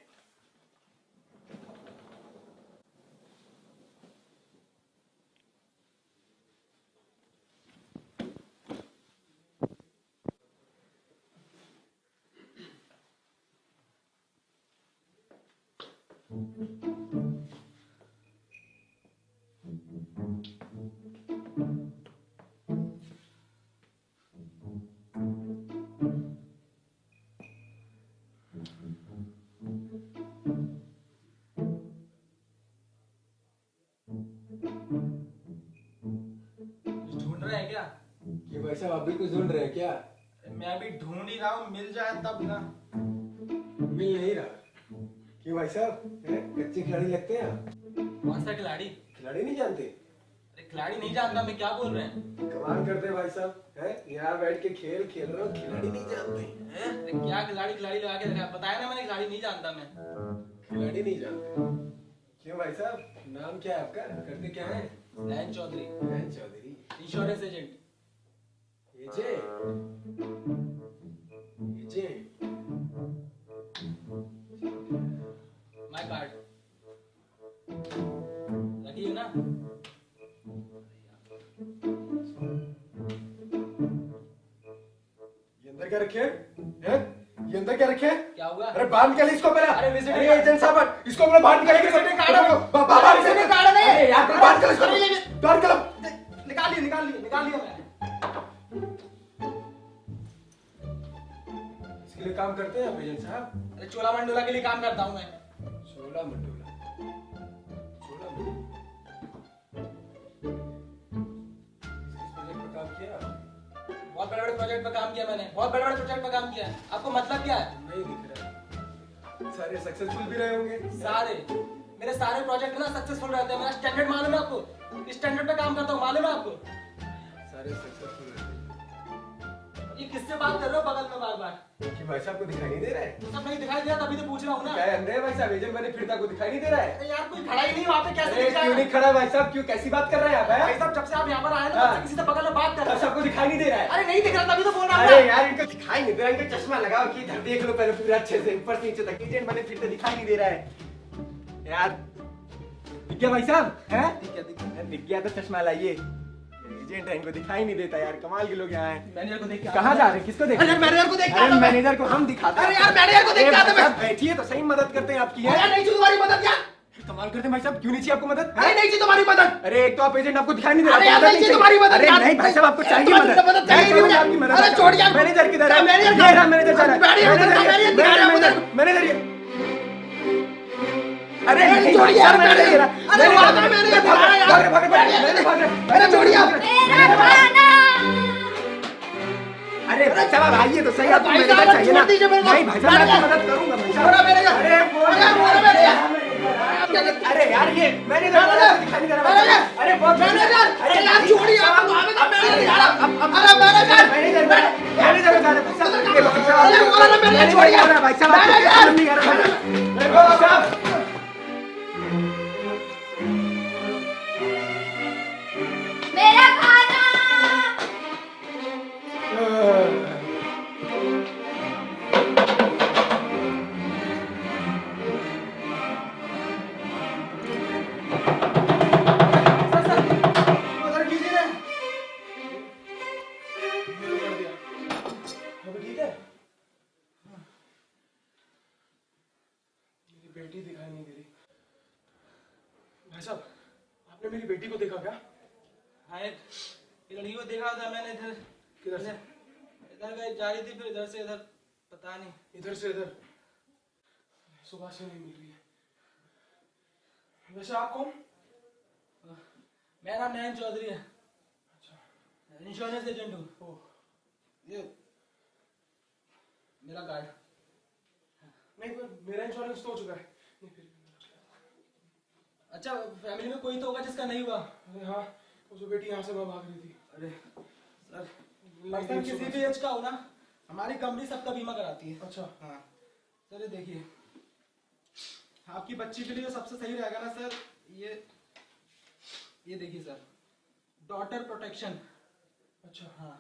ढूंढ रहे हैं क्या?
कि भाई साहब आप भी कुछ ढूंढ रहे हैं क्या?
मैं भी ढूंढ ही रहा हूँ, मिल जाए तब ना।
मिल नहीं रहा कि भाई साहब कच्चे खिलाड़ी लगते हैं आप?
कौन सा खिलाड़ी?
खिलाड़ी नहीं जानते?
अरे खिलाड़ी नहीं जानता मैं, क्या बोल रहे हैं?
कमाल करते हैं भाई साहब, है यहाँ बैठ के खेल खेल रहे हो, खिलाड़ी नहीं जानते हैं?
अरे क्या खिलाड़ी खिलाड़ी लगा के रखा है? बताया ना मैंने, खिलाड़ी नहीं जानता मैं।
खिलाड़ी नहीं जानते? क्यों भाई साहब, नाम क्या है आपका? करते क्या है?
Nayan Chaudhary,
Nayan Chaudhary.
Insurance agent. My card रखिए ना।
ये अंदर क्या रखे हैं? ये अंदर क्या रखे हैं?
क्या हुआ?
अरे बाहर निकालिए इसको पहले।
अरे visiting
अरे
card।
एजेंट साहब, इसको पहले बाहर निकालिए।
visiting card है वो।
बाहर
visiting card है।
अरे यार बाहर निकालो इसको। बाहर निकालो।
निकाल लिया मैं।
इसके लिए काम करते हैं आप एजेंट साहब?
अरे चोला मंडोला के लिए काम करता हूँ मैं।
चोला मंडोला। चोला मंडोला। किस प्रोजेक्ट पर काम किया?
बहुत बड़े बड़े प्रोजेक्ट पर काम किया मैंने, बहुत बड़े बड़े प्रोजेक्ट पर काम किया है। आपको मतलब क्या है?
नहीं दिख रहा। सारे सक्सेसफुल भी रहे होंगे?
सारे मेरे सारे प्रोजेक्ट ना सक्सेसफुल रहते हैं। मेरा स्टैंडर्ड मालूम है आपको? स्टैंडर्ड पे काम करता हूँ, मालूम है आपको?
सारे सक्सेसफुल रहते हैं।
ये किससे बात कर रहे हो बगल में बार बार?
कि भाई साहब को दिखाई नहीं दे रहा है?
सब नहीं दिखाई दिया तभी तो पूछ रहा हूँ ना।
क्या अंधे हैं भाई साहब? एजेंट बने फिरता को दिखाई नहीं दे रहा है?
अरे यार कोई खड़ा ही नहीं वहाँ पे, कैसे
अरे
दिख रहा
क्यों
है?
नहीं खड़ा भाई साहब? क्यों कैसी बात कर रहे हैं आप?
भाई साहब जब से आप यहाँ पर आए ना
हाँ।
तब से किसी से बगल में बात कर रहे
तब
हो।
सबको दिखाई नहीं दे रहा है?
अरे नहीं दिख रहा तभी तो बोल रहा हूँ
अरे
ना।
यार इनको दिखाई नहीं दे रहा है, इनका चश्मा लगाओ कि इधर देख लो पहले पूरा अच्छे से ऊपर से नीचे तक। एजेंट बने फिरते दिखाई नहीं दे रहा है यार। दिख गया भाई साहब? हैं? दिख गया तो चश्मा लाइए। एजेंट है, इनको दिखाई नहीं देता यार। कमाल के लोग यहाँ हैं।
मैनेजर को देख के
कहाँ जा रहे हैं? किसको देख?
अरे मैनेजर को देख के
अरे
आता हूँ।
मैनेजर को हम दिखाते हैं।
अरे यार मैनेजर को देख के आता हूँ मैं।
बैठिए तो सही, मदद करते हैं आपकी।
अरे
है
नहीं चाहिए तुम्हारी मदद यार।
कमाल करते हैं भाई साहब। क्यों नहीं चाहिए आपको मदद?
अरे नहीं चाहिए तुम्हारी मदद।
अरे एक तो आप एजेंट, आपको दिखाई नहीं दे रहा।
अरे यार नहीं चाहिए तुम्हारी मदद
अरे
यार।
नहीं भाई साहब, आपको चाहिए
मदद चाहिए मुझे।
आपकी मदद।
अरे छोड़ यार।
मैनेजर किधर है?
मैनेजर
ये रहा मैनेजर जा रहा है। मैनेजर ये। अरे नहीं
छोड़िए यार,
मैनेजर ये रहा।
अरे वहाँ पे मैनेजर
भाग रहा है,
भाग रहा है।
भाग रहा है, मैनेजर भाग रहा है।
अरे छोड़िए आप।
मेरा खाना।
अरे भाई साहब आइए तो सही, आपको
भाई
मैनेजर
साहब,
चाहिए ना?
छोड़ दीजिए मेरे को।
नहीं भाई साहब, मैं आपकी मदद करूंगा भाई साहब।
छोड़ो मैनेजर।
अरे वो
अरे मैनेजर।
अरे यार ये मैनेजर दिखाई नहीं दे रहा।
मैनेजर।
अरे बहुत
मैनेजर। अरे यार छोड़िए आप, वहाँ पे तो मैनेजर यार।
अरे मैनेजर मैनेजर बता रहे भाई साहब। ये भाई साहब,
अरे बोला ना मैनेजर, छोड़िए।
बोल रहा है भाई साहब, आपको
मैनेजर।
क्या नहीं कर रहा भाई साहब। अरे भाई साहब
मेरा खाना।
उधर कीजिए ना। कर दिया। अब ठीक है? मेरी बेटी दिखाई नहीं दे रही। भाई साहब, आपने मेरी बेटी को देखा क्या?
हाँ एक लड़की को देखा था मैंने इधर।
किधर से?
इधर गई जा रही थी, फिर इधर से इधर पता नहीं।
इधर से इधर। सुबह से नहीं मिल रही है। वैसे आप कौन?
मेरा नाम नयन चौधरी है। इंश्योरेंस एजेंट हूँ।
ओह,
ये मेरा कार्ड।
नहीं पर मेरा इंश्योरेंस तो हो चुका है। नहीं फिर
अच्छा फैमिली में कोई तो होगा जिसका नहीं हुआ।
अरे हाँ, वो जो बेटी यहाँ से वहाँ भाग रही थी।
अरे सर पर्सन किसी भी एज का हो ना, हमारी कंपनी सबका बीमा कराती है।
अच्छा।
हाँ सर ये देखिए, आपकी बच्ची के लिए सबसे सही रहेगा ना सर, ये देखिए सर, डॉटर प्रोटेक्शन।
अच्छा।
हाँ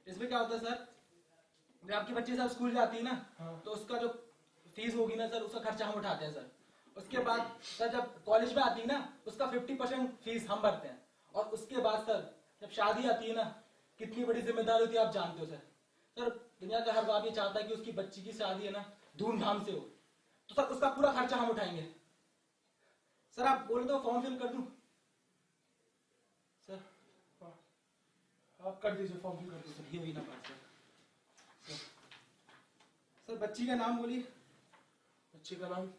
इसमें क्या होता है सर, जब आपकी बच्ची सर स्कूल जाती है ना,
हाँ।
तो उसका जो फीस होगी ना सर, उसका खर्चा हम उठाते हैं सर। उसके बाद सर जब कॉलेज में आती है ना, उसका 50% फीस हम भरते हैं। और उसके बाद सर जब शादी आती है ना, कितनी बड़ी जिम्मेदारी होती है आप जानते हो सर। सर दुनिया का हर बाप ये चाहता है कि उसकी बच्ची की शादी है ना धूमधाम से हो, तो सर उसका पूरा खर्चा हम उठाएंगे। सर आप बोले तो फॉर्म फिल कर दूं सर?
हाँ, आप कर दीजिए, फॉर्म फिल कर दीजिए।
सर ये हुई ना बात सर। सर बच्ची का नाम बोलिए।
बच्चे का नाम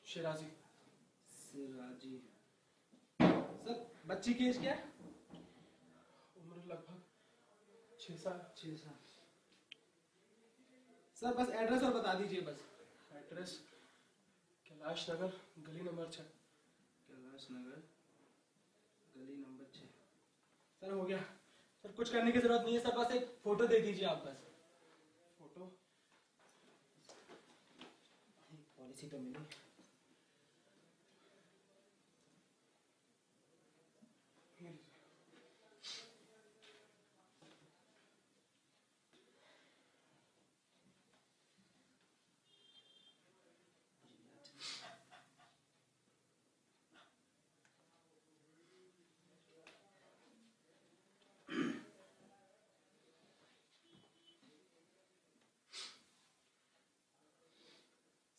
शिराजी।
सिराजी। सर बच्ची की एज क्या है?
उम्र लगभग 6 साल।
6 साल। सर बस एड्रेस और बता दीजिए बस।
एड्रेस कैलाश नगर, गली नंबर 6।
कैलाश नगर गली नंबर 6। सर हो गया सर, कुछ करने की जरूरत नहीं है सर, बस एक फोटो दे दीजिए आप बस।
फोटो?
पॉलिसी तो मिली।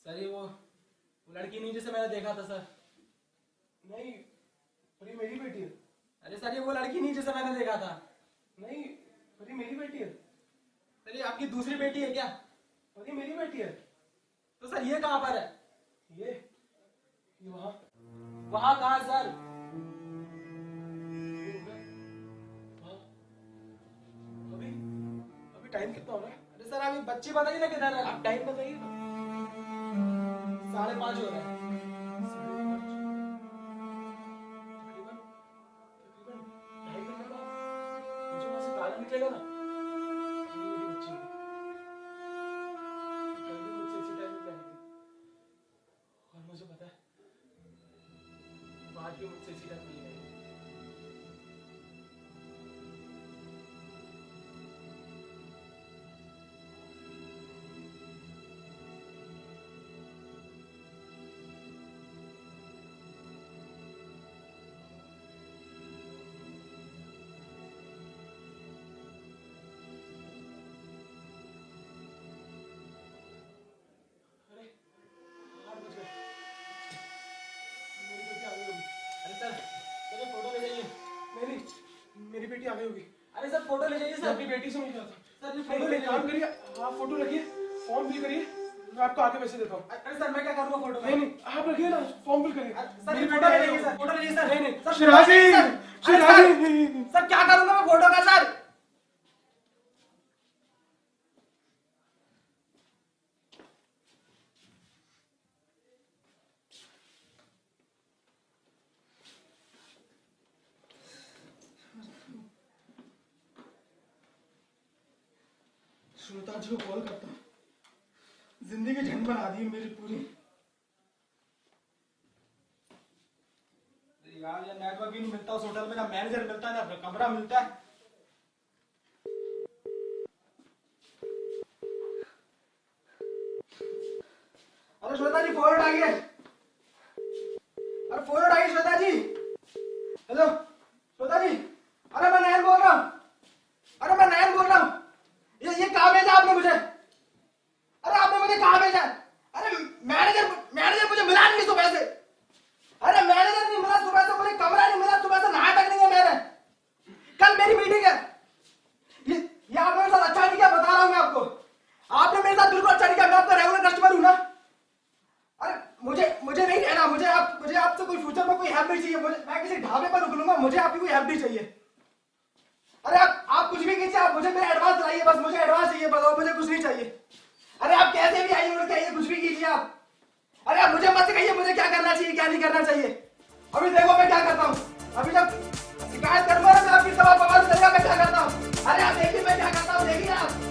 सर ये वो लड़की नहीं जिसे मैंने देखा था सर।
नहीं, पर ये मेरी बेटी है।
अरे सर ये वो लड़की नहीं जिसे मैंने देखा था।
नहीं, पर ये मेरी बेटी है।
सर ये आपकी दूसरी बेटी है क्या?
पर ये मेरी बेटी है।
तो सर ये कहाँ पर है?
ये वहाँ।
वहाँ कहाँ सर?
हाँ। अभी अभी टाइम कितना हो रहा है?
अरे सर अभी बच्ची बताइए ना किधर है।
आप टाइम बताइए ना।
5:30 हो रहा है।
5:30। तकरीबन तकरीबन 2.5 घंटे बाद मुझे वहाँ से ताला निकलेगा ना, ये मेरी
क्यों मुझसे छिड़कती है? अरे 8 बज गए। मेरी बेटी आ गई होगी।
अरे सर मुझे फोटो ले जाइए।
नहीं, मेरी बेटी आ गई होगी।
अरे सर फोटो ले जाइए
मैं
सर।
अपनी बेटी से मिल रहा था।
सर ये
फोटो
फोटो
ले
ले
काम
जाइए।
करिए, आप फोटो रखिए, फॉर्म फिल करिए, मैं आपको आगे पैसे देता हूँ।
अरे सर मैं क्या करूँगा फोटो में?
नहीं, आप रखिए ना, फॉर्म फिल करिए।
सर
मेरी
ये
बेटी
फोटो
आ
ले
गई
जाइए
होगी।
सर, फोटो ले जाइए सर।
नहीं,
सर,
शिराजी,
सर, अरे
शिराजी।
सर क्या करूँगा मैं फोटो का सर?
श्वेता जी को कॉल करता हूँ। जिंदगी झंड बना दी है मेरी पूरी।
यार ये नेटवर्क ही नहीं मिलता उस होटल में, ना मैनेजर मिलता है ना कमरा मिलता है।
अरे श्वेता जी फॉरवर्ड आइए। अरे फॉरवर्ड आइए श्वेता जी। हेलो श्वेता जी। अरे मैं नयन बोल रहा हूँ। अरे मैं नयन बोल रहा हूँ। ये कहाँ भेजा आपने मुझे? अरे आपने मुझे कहाँ भेजा? अरे मैनेजर मुझे मिला नहीं सुबह से। अरे मैनेजर नहीं मिला सुबह से, मुझे कमरा नहीं मिला सुबह से, नहाया तक नहीं है मैंने। कल मेरी मीटिंग है। ये आपने मेरे साथ अच्छा नहीं किया, बता रहा हूँ मैं आपको। आपने मेरे साथ बिल्कुल अच्छा नहीं किया। मैं आपका रेगुलर कस्टमर हूँ ना। अरे मुझे नहीं रहना। मुझे आपसे कोई फ्यूचर में कोई हेल्प नहीं चाहिए। मैं किसी ढाबे पर रुक लूंगा, मुझे आपकी कोई हेल्प नहीं चाहिए। अरे आप कुछ भी कीजिए, आप मुझे मेरा एडवांस लाइए, बस मुझे एडवांस चाहिए बस, और मुझे कुछ नहीं चाहिए। अरे आप कैसे भी आइए, मुझे कुछ भी कीजिए आप। अरे आप मुझे मत कहिए मुझे क्या करना चाहिए क्या नहीं करना चाहिए। अभी देखो मैं क्या करता हूँ। अभी जब शिकायत करूंगा ना मैं आपकी, तब आप आवाज करेगा मैं क्या करता हूँ। अरे आप देखिए मैं क्या करता हूँ, देखिए आप।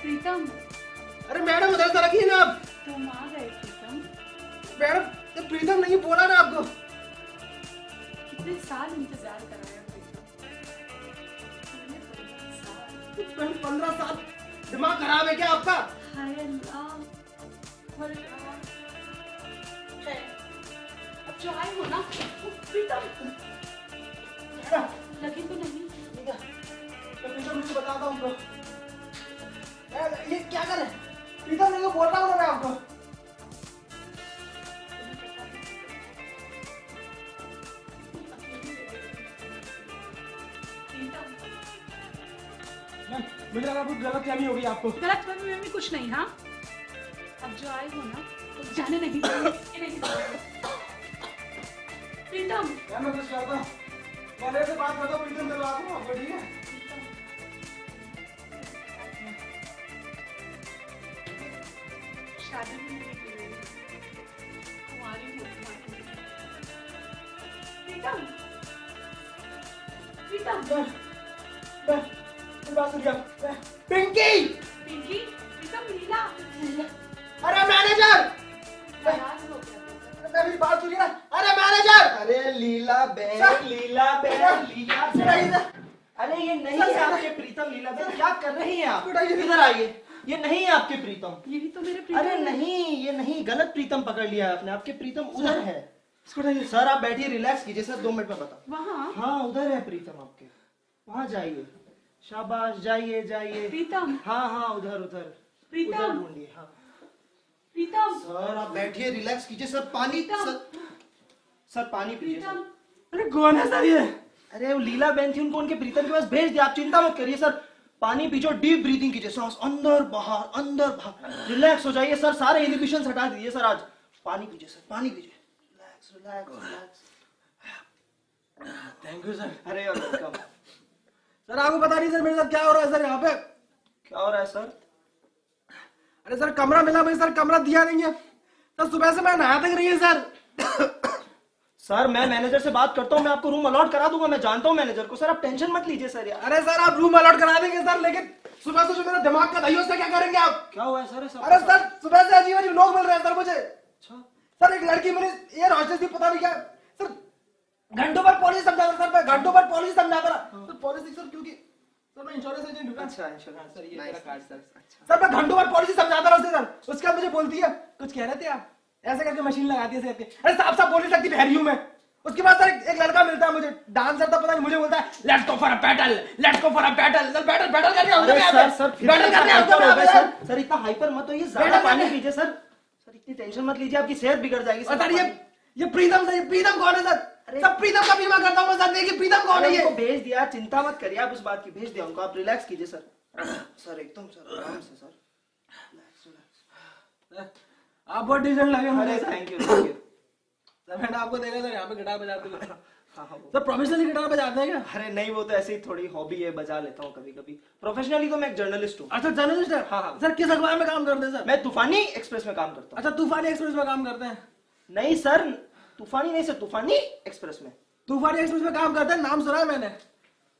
प्रीतम,
अरे मैडम उधर से रखिए ना आप।
तुम आ गए प्रीतम।
मैडम ये प्रीतम नहीं बोला ना आपको।
कितने साल इंतजार कराया प्रीतम, मैंने 15 साल।
15 साल दिमाग खराब है क्या आपका?
हाय अल्लाह, अब जो आए हो ना प्रीतम, लगी तो नहीं?
प्रीतम मुझे बताता हूँ तो। ये क्या कर रहे हैं? प्रीतम नहीं बोल रहा हूँ ना मैं आपको। मुझे लगा कुछ गलत फहमी हो गई आपको।
गलत फहमी में कुछ नहीं। हाँ अब जो आए हो ना तो जाने नहीं प्रीतम
मैं कुछ करता हूँ, मैंने से बात करता हूँ, प्रीतम से बात करूँ आपको, ठीक है?
शादी में नहीं की हुई। कुंवारी हूँ तुम्हारी। प्रीतम
पिंकी!
पिंकी प्रीतम लीला
अरे मैनेजर!
नाराज हो गया प्रीतम।
मेरी बात सुनिए ना। अरे मैनेजर!
अरे लीला बेन,
सर!
लीला बेन,
सर!
लीला
सर, आइए
बेन।
सर।
अरे ये नहीं
सर,
है
सर,
आपके प्रीतम, लीला बेन, क्या कर रही हैं आप?
उठाइए।
इधर आइए। ये नहीं है आपके प्रीतम।
यही तो मेरे प्रीतम
अरे
है।
नहीं, ये नहीं, गलत प्रीतम पकड़ लिया है आपने। आपके प्रीतम उधर है।
इसको उठाइए।
सर आप बैठिए, रिलैक्स कीजिए सर, 2 मिनट में बता।
वहाँ
हाँ उधर है प्रीतम आपके, वहाँ जाइए। शाबाश, जाइए जाइए।
प्रीतम
हाँ हाँ उधर उधर
प्रीतम।
उधर ढूंढिए। हाँ
प्रीतम
सर आप बैठिए, रिलैक्स कीजिए सर। पानी सर पानी पीजिए सर।
प्रीतम
अरे कौन है सर ये?
अरे वो लीला बेन थी, उनको उनके प्रीतम के पास भेज दिया। आप चिंता मत करिए सर, पानी पीछो, डीप ब्रीथिंग कीजिए, सांस अंदर बाहर, रिलैक्स हो जाइए सर। सारे इनहिबिशन हटा दीजिए सर। आज पानी पीजिए सर, पानी पीजिए। Relax relax relax.
Thank you sir.
अरे वेलकम।
सर आपको पता नहीं सर मेरे साथ क्या हो रहा है सर यहाँ पे?
क्या हो रहा है सर?
अरे सर कमरा मिला मुझे सर, कमरा दिया नहीं है सर। सुबह से मैं नहा तक रही है सर।
सर मैं मैनेजर से बात करता हूँ, मैं आपको रूम अलॉट करा दूंगा। मैं जानता हूँ मैनेजर को। सर आप टेंशन मत लीजिए सर यार।
अरे सर आप रूम अलॉट करा देंगे सर, लेकिन सुबह से जो मेरा दिमाग का दही है उसका क्या करेंगे आप?
क्या हुआ है सर ऐसा?
अरे सर सुबह से अजीब अजीब लोग मिल रहे हैं सर मुझे।
अच्छा
सर एक लड़की मेरी एयर हॉस्टेस थी, पता नहीं क्या सर, घंटों पर पॉलिसी समझाता सर, मैं घंटों पर पॉलिसी समझाता रहा सर। पॉलिसी सर क्योंकि सर मैं इंश्योरेंस एजेंट हूँ ना।
अच्छा इंश्योरेंस सर, ये मेरा कार्ड सर। अच्छा
सर मैं घंटों पर पॉलिसी समझाता रहा उससे सर। उसके बाद मुझे बोलती है कुछ कह रहे थे आप, ऐसे करके मशीन लगाती है ऐसे करके। अरे साफ साफ बोल नहीं सकती, बहरी हूं मैं। उसके बाद सर एक लड़का मिलता है मुझे, डांसर था पता नहीं, मुझे बोलता है let's go for a battle, let's go for a battle. Sir battle battle करके आऊंगा मैं
अरे सर फिर
बैटल करके आऊंगा
हाइपर हो गए
मैं
सर। सर इतना हाइपर मत होइए, ज्यादा
बैटल
पानी
करके-
पीजिए सर। सर इतनी टेंशन मत लीजिए, आपकी सेहत बिगड़ जाएगी
और सर ये प्रीतम सर, ये प्रीतम कौन है सर?
अरे-
सब प्रीतम का बीमा करता हूं मैं सर, देखिए प्रीतम कौन है
अरे
ये?
उनको भेज दिया, चिंता मत करिए आप उस बात की। भेज दिया उनको, आप रिलैक्स कीजिए सर। सर एकदम सर आराम से सर, रिलैक्स रिलैक्स।
आप बहुत डिसेंट लगे
अरे
मुझे sir.
Thank you thank you.
Sir मैंने आपको देखा सर यहाँ पे गिटार बजाते हुए।
हाँ हाँ वो-
सर प्रोफेशनली गिटार बजाते हैं क्या?
अरे नहीं, वो तो ऐसे ही थोड़ी हॉबी है, बजा लेता हूँ कभी कभी। प्रोफेशनली तो मैं एक जर्नलिस्ट हूँ।
अच्छा जर्नलिस्ट है।
हाँ, हाँ।
सर किस अखबार में काम करते हैं सर?
मैं तूफानी एक्सप्रेस में काम करता हूँ।
अच्छा तूफानी एक्सप्रेस में काम करते हैं।
नहीं सर, तूफानी नहीं सर, तूफानी एक्सप्रेस में।
तूफानी एक्सप्रेस में काम करते हैं, नाम सुना है मैंने।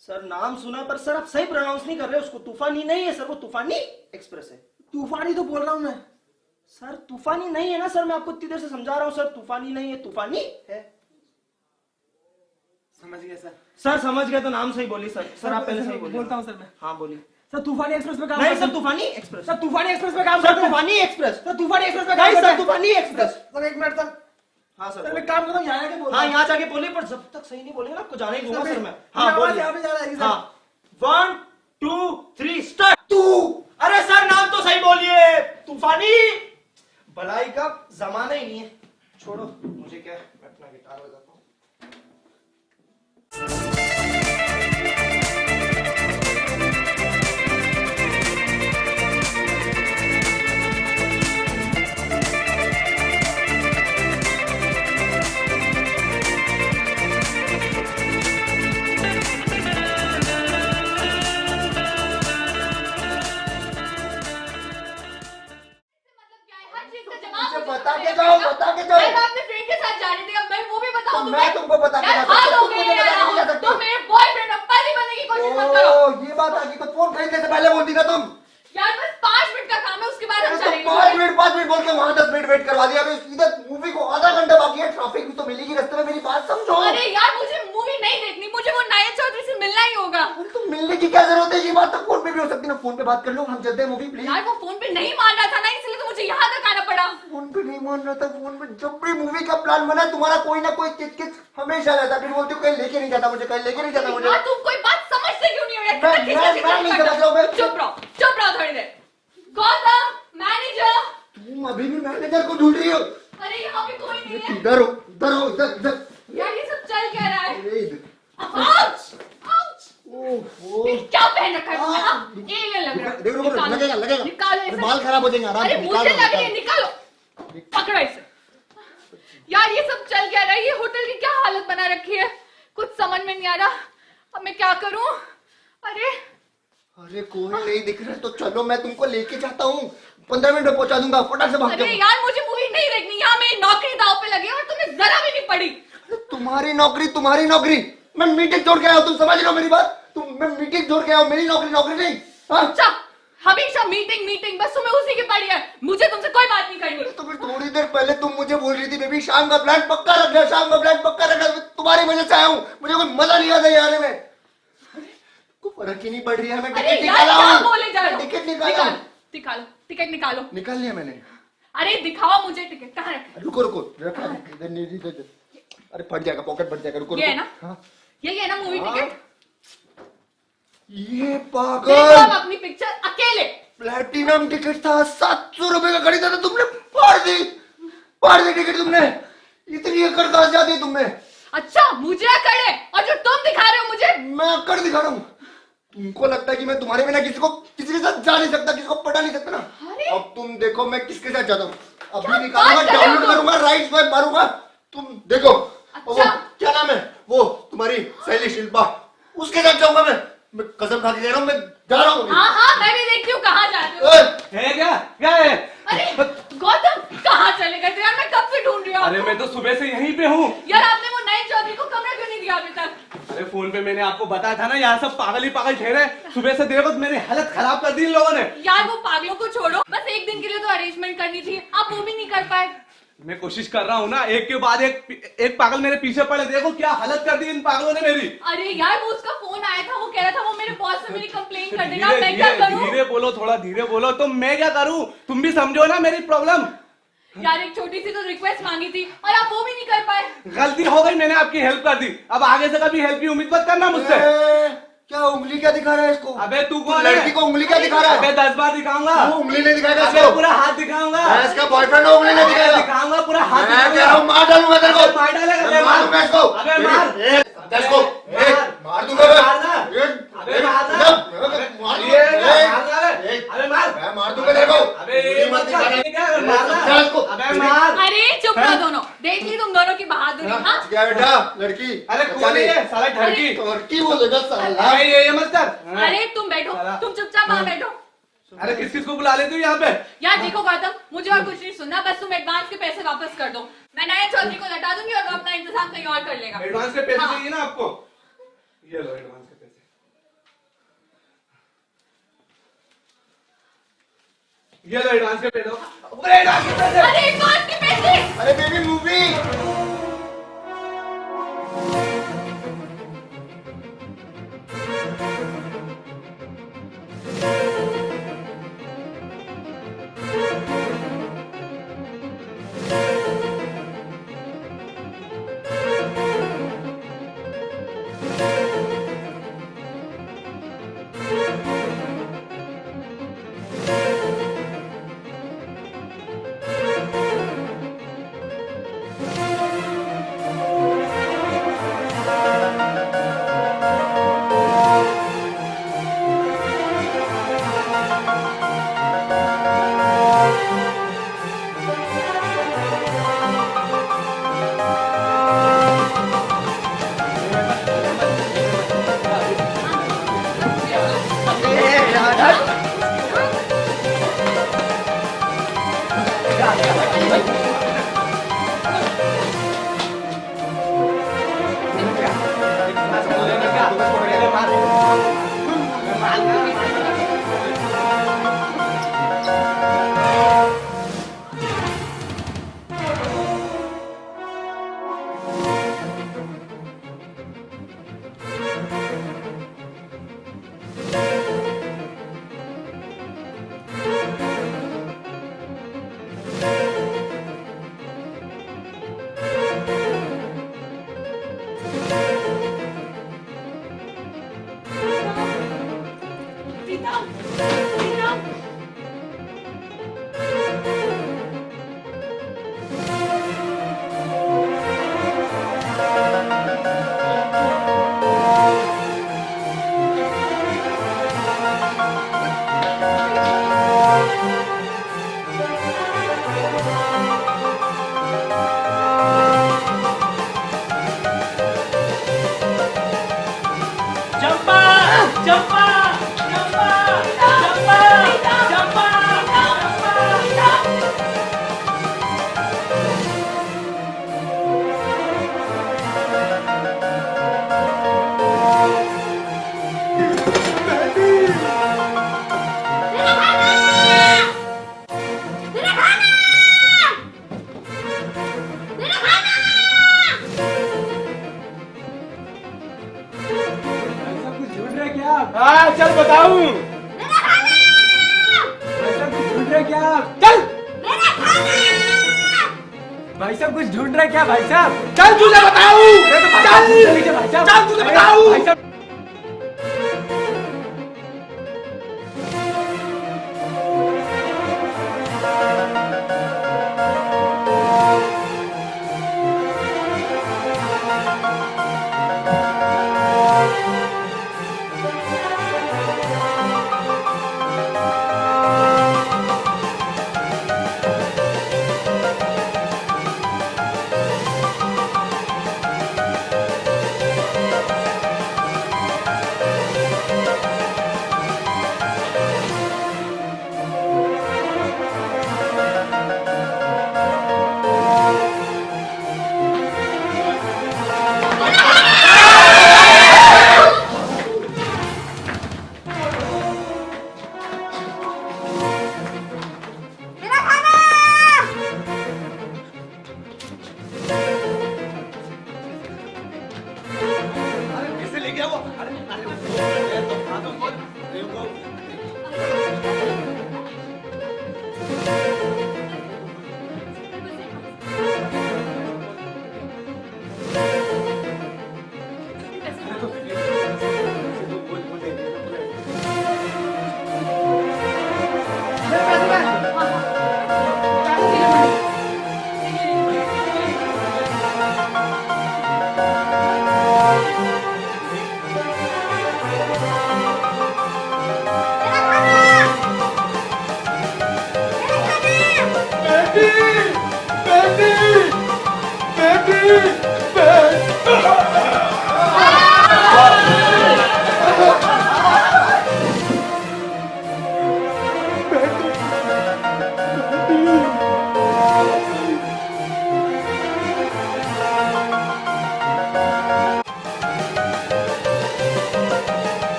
सर नाम सुना, पर सर आप सही प्रोनाउंस नहीं कर रहे। उसको तूफानी नहीं है सर, वो तूफानी एक्सप्रेस है।
तूफानी तो बोल रहा हूँ मैं।
सर तूफानी नहीं है ना सर, मैं आपको इतनी देर से समझा रहा हूँ सर। तूफानी नहीं है, तूफानी है।
समझ गया सर।
सर समझ गए तो नाम सही बोली सर। सर आप पहले सही बोलिए।
बोलता हूँ सर मैं।
हाँ बोलिए।
सर तूफानी एक्सप्रेस में काम
नहीं
करते
सर,
हैं।
तूफानी एक्सप्रेस।
सर तूफानी एक्सप्रेस में काम
सर
करते हैं।
तूफानी एक्सप्रेस।
सर तूफानी एक्सप्रेस में काम
नहीं
करते
सर,
हैं।
तूफानी एक्सप्रेस।
सर एक मिनट सर।
हाँ
सर
सर
मैं काम करता हूँ, यहाँ आके बोल।
हाँ यहाँ जाके बोलिए, पर जब तक सही नहीं बोलेंगे ना आपको जाने ही दूंगा सर मैं। हाँ
आवाज
बोलिए।
यहाँ पे जा रही है सर।
हाँ 1 2 3 स्टार्ट। तू, अरे सर नाम तो सही बोलिए। तूफानी, भलाई का जमाना ही नहीं है। छोड़ो मुझे क्या है, मैं अपना गिटार बजाता हूँ।
हर चीज का जवाब
मुझे
मुझे
बता के
देना
जाओ,
पड़ेगा।
बता के जाओ।
मैं अपने फ्रेंड के साथ जा रही थी, अब मैं वो भी बताऊं
तो
तुम्हें?
मैं तुमको बता के
यार,
जा सकता
हाल
हूं,
हो
तुम
गए
मुझे
यार,
बता के जा सकते
तुम
हो।
मेरे बॉयफ्रेंड अब पति बनने की कोशिश मत करो।
ओ, ये बात आगे तो फोन खरीदने से पहले बोलती ना तुम।
यार बस 5 मिनट का काम है, उसके बाद हम
तो
चलेंगे।
5 मिनट बोल के वहां 10 मिनट वेट करवा दिया। अभी सीधा मूवी को आधा घंटा बाकी है, ट्रैफिक भी तो मिलेगी रास्ते में, मेरी बात समझो।
अरे यार मुझे मूवी नहीं देखनी, मुझे वो नायक चौधरी से मिलना ही होगा।
अरे तो मिलने की क्या जरूरत है, ये बात तो फोन पे भी हो सकती है ना। फोन पे बात कर लो, हम चलते हैं मूवी प्लीज।
यार वो फोन पे नहीं मान रहा था ना, इसलिए तो मुझे यहाँ तक आना पड़ा।
फोन पे नहीं मान रहा था, फोन पे जब भी मूवी का प्लान बना तुम्हारा कोई ना कोई किच हमेशा रहता। फिर बोलती हो कहीं लेके नहीं जाता मुझे, कहीं लेके नहीं जाता मुझे।
यार तुम कोई बात समझते क्यों नहीं हो? यार
मैं नहीं समझ रहा हूँ मैं।
चुप रहो थोड़ी देर। गौतम, मैनेजर।
तुम अभी भी मैनेजर को ढूंढ रही हो।
अरे यहाँ पे कोई नहीं है।
इधर हो, इधर हो, इधर इधर।
यार ये सब चल क्या रहा है?
अरे इधर।
आउच! आउच!
ओह ओ।
क्या पहन रखा है तुमने? हाँ? एलियन लग रहा है।
देखो
निकालो।
लगेगा लगेगा
निकालो इसे।
बाल खराब हो जाएंगे आराम
अरे
से
मुझे
निकालो,
लग रही है,
निकालो।
निकालो। पकड़ो इसे। यार ये सब चल क्या रहा है? ये होटल की क्या हालत बना रखी है? कुछ समझ में नहीं आ रहा। अब मैं क्या करूं? अरे
अरे कोई नहीं दिख रहा तो चलो मैं तुमको लेके जाता हूँ 15 मिनट में पहुंचा दूंगा फटाक से भाग
अरे
जाओ।
यार मुझे मूवी नहीं देखनी। यहाँ मेरी नौकरी दांव पे लगी है और तुम्हें जरा भी नहीं पड़ी।
तुम्हारी नौकरी मैं मीटिंग छोड़ के आया हूँ तुम समझ रहे हो मेरी बात? मैं मीटिंग छोड़ के आया हूँ मेरी नौकरी नहीं हाँ?
अच्छा हमेशा मीटिंग बस तुम्हें उसी की पड़ी है। मुझे तुमसे कोई बात नहीं करनी।
तो फिर थोड़ी देर पहले तुम मुझे बोल रही थी बेबी शाम का प्लान पक्का रखना तुम्हारी वजह से आया हूँ मुझे कोई मजा नहीं आता यहाँ आने में। को फर्क ही नहीं पड़ रही है मैं
अरे
टिकट
यार
निकाला
क्या
हूँ
बोले जा रहे हो?
टिकट निकाला हूँ।
निकालो टिकट निकालो।
निकाल लिया मैंने।
अरे दिखाओ मुझे टिकट कहाँ रखा है?
रुको रखा है, इधर नहीं इधर। अरे फट जाएगा पॉकेट फट जाएगा रुको
ये है ना?
हाँ।
यही है ना मूवी
हाँ।
टिकट?
ये
देखो
पागल
अब अपनी पिक्चर अकेले।
प्लेटिनम टिकट था 700 रुपए का खरीदा था तुमने फाड़ दी टिकट तुमने इतनी अकड़ कहां से आती है तुमने?
अच्छा मुझे अकड़ है और जो तुम दिखा रहे हो मुझे
मैं अकड़ दिखा रहा हूँ? तुमको लगता है कि मैं तुम्हारे बिना किसी के साथ जा नहीं सकता किसी को पटा नहीं सकता ना?
अरे!
अब तुम देखो मैं किसके साथ जाता हूँ अभी
क्या
निकालूंगा
बात कर रहे हो
डाउनलोड
तुम?
करूंगा राइट स्वाइप मारूंगा तुम देखो। वो
अच्छा।
क्या नाम है वो तुम्हारी सहेली शिल्पा उसके साथ जाऊंगा मैं कसम खा के कह रहा हूँ मैं जा रहा हूँ।
हाँ मैं भी देखती हूँ कहाँ जाते हो।
ओए,
है क्या है?
अरे गौतम कहाँ चले गए थे यार? मैं कब से ढूंढ रही हूँ
अरे
आपको।
मैं तो सुबह से यहीं पे हूँ।
यार आपने वो नए चौधरी को कमरा क्यों नहीं दिया अभी तक?
अरे फोन पे मैंने आपको बताया था ना यहाँ सब पागल ही पागल ठहरे। सुबह से देखो मेरी हालत खराब कर दी इन लोगों ने।
यार वो पागलों को छोड़ो बस एक दिन के लिए तो अरेंजमेंट करनी थी। आप वो भी नहीं कर पाए।
मैं कोशिश कर रहा हूँ ना एक के बाद एक पागल मेरे पीछे पड़े। देखो क्या हालत कर दी इन पागलों ने मेरी।
अरे यार वो उसका फोन आया था वो कह रहा था वो मेरे बॉस से मेरी कंप्लेन कर देना।
धीरे
मैं क्या
धीरे
करूँ?
धीरे बोलो थोड़ा धीरे बोलो। तो मैं क्या करूँ? तुम भी समझो ना मेरी प्रॉब्लम।
यार एक छोटी सी तो रिक्वेस्ट मांगी थी और आप वो भी नहीं कर पाए।
गलती हो गई मैंने आपकी हेल्प कर दी। अब आगे से कभी हेल्प की उम्मीद मत करना मुझसे।
क्या उंगली क्या दिखा रहा है इसको?
अबे तू कौन है?
लड़की को उंगली क्या दिखा रहा
अबे
है?
10 बार दिखाऊंगा।
वो उंगली नहीं दिखाएगा
अबे
इसको।
पूरा हाथ दिखाऊंगा।
मैं इसका बॉयफ्रेंड हूँ उंगली नहीं
अबे
दिखाएगा।
दिखाऊंगा पूरा हाथ
मैं कह
दिखाऊंगा।
रहा हूँ मार डालूंगा तेरे को।
अबे मार डालेगा।
मैं मार दूंगा इसको।
अबे मार।
इसको मार दूंगा मैं।
मारना। अबे मारना। अबे मार।
मैं मार दूंगा तेरे को।
अबे ये मत कर। मारना। अबे मार।
अरे चुप रहो दोनों। देख ली तुम दोनों की बहादुरी। हाँ
क्या बेटा लड़की?
अरे कौन है ये साला ठरकी?
लड़की बोलेगा साला।
अबे ये मत कर।
अरे तुम बैठो तुम चुपचाप वहां बैठो।
अरे किस किस को बुला लेते हो यहाँ पे?
यार देखो गौतम मुझे और कुछ नहीं सुनना बस तुम एडवांस के पैसे वापस कर दो। मैं नए चौधरी को लौटा दूंगी और वो अपना इंतजाम कहीं और कर लेगा।
एडवांस के पैसे
हाँ।
चाहिए ना आपको? ये लो एडवांस के पैसे। ये लो एडवांस के पैसे। अरे एडवांस के पैसे।
अरे एडवांस के पैसे।
अरे बेबी मूवी।
साहब चल। भाई साहब कुछ ढूंढ रहे क्या भाई साहब? चल तुझे बताऊं। चल भाई साहब, चल तुझे बताऊं। भाई साहब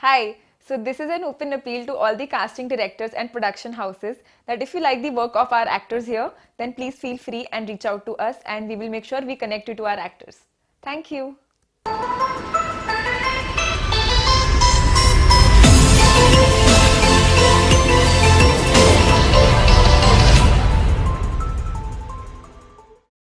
Hi, so this is an open appeal to all the casting directors and production houses that if you like the work of our actors here, then please feel free and reach out to us and we will make sure we connect you to our actors. Thank you.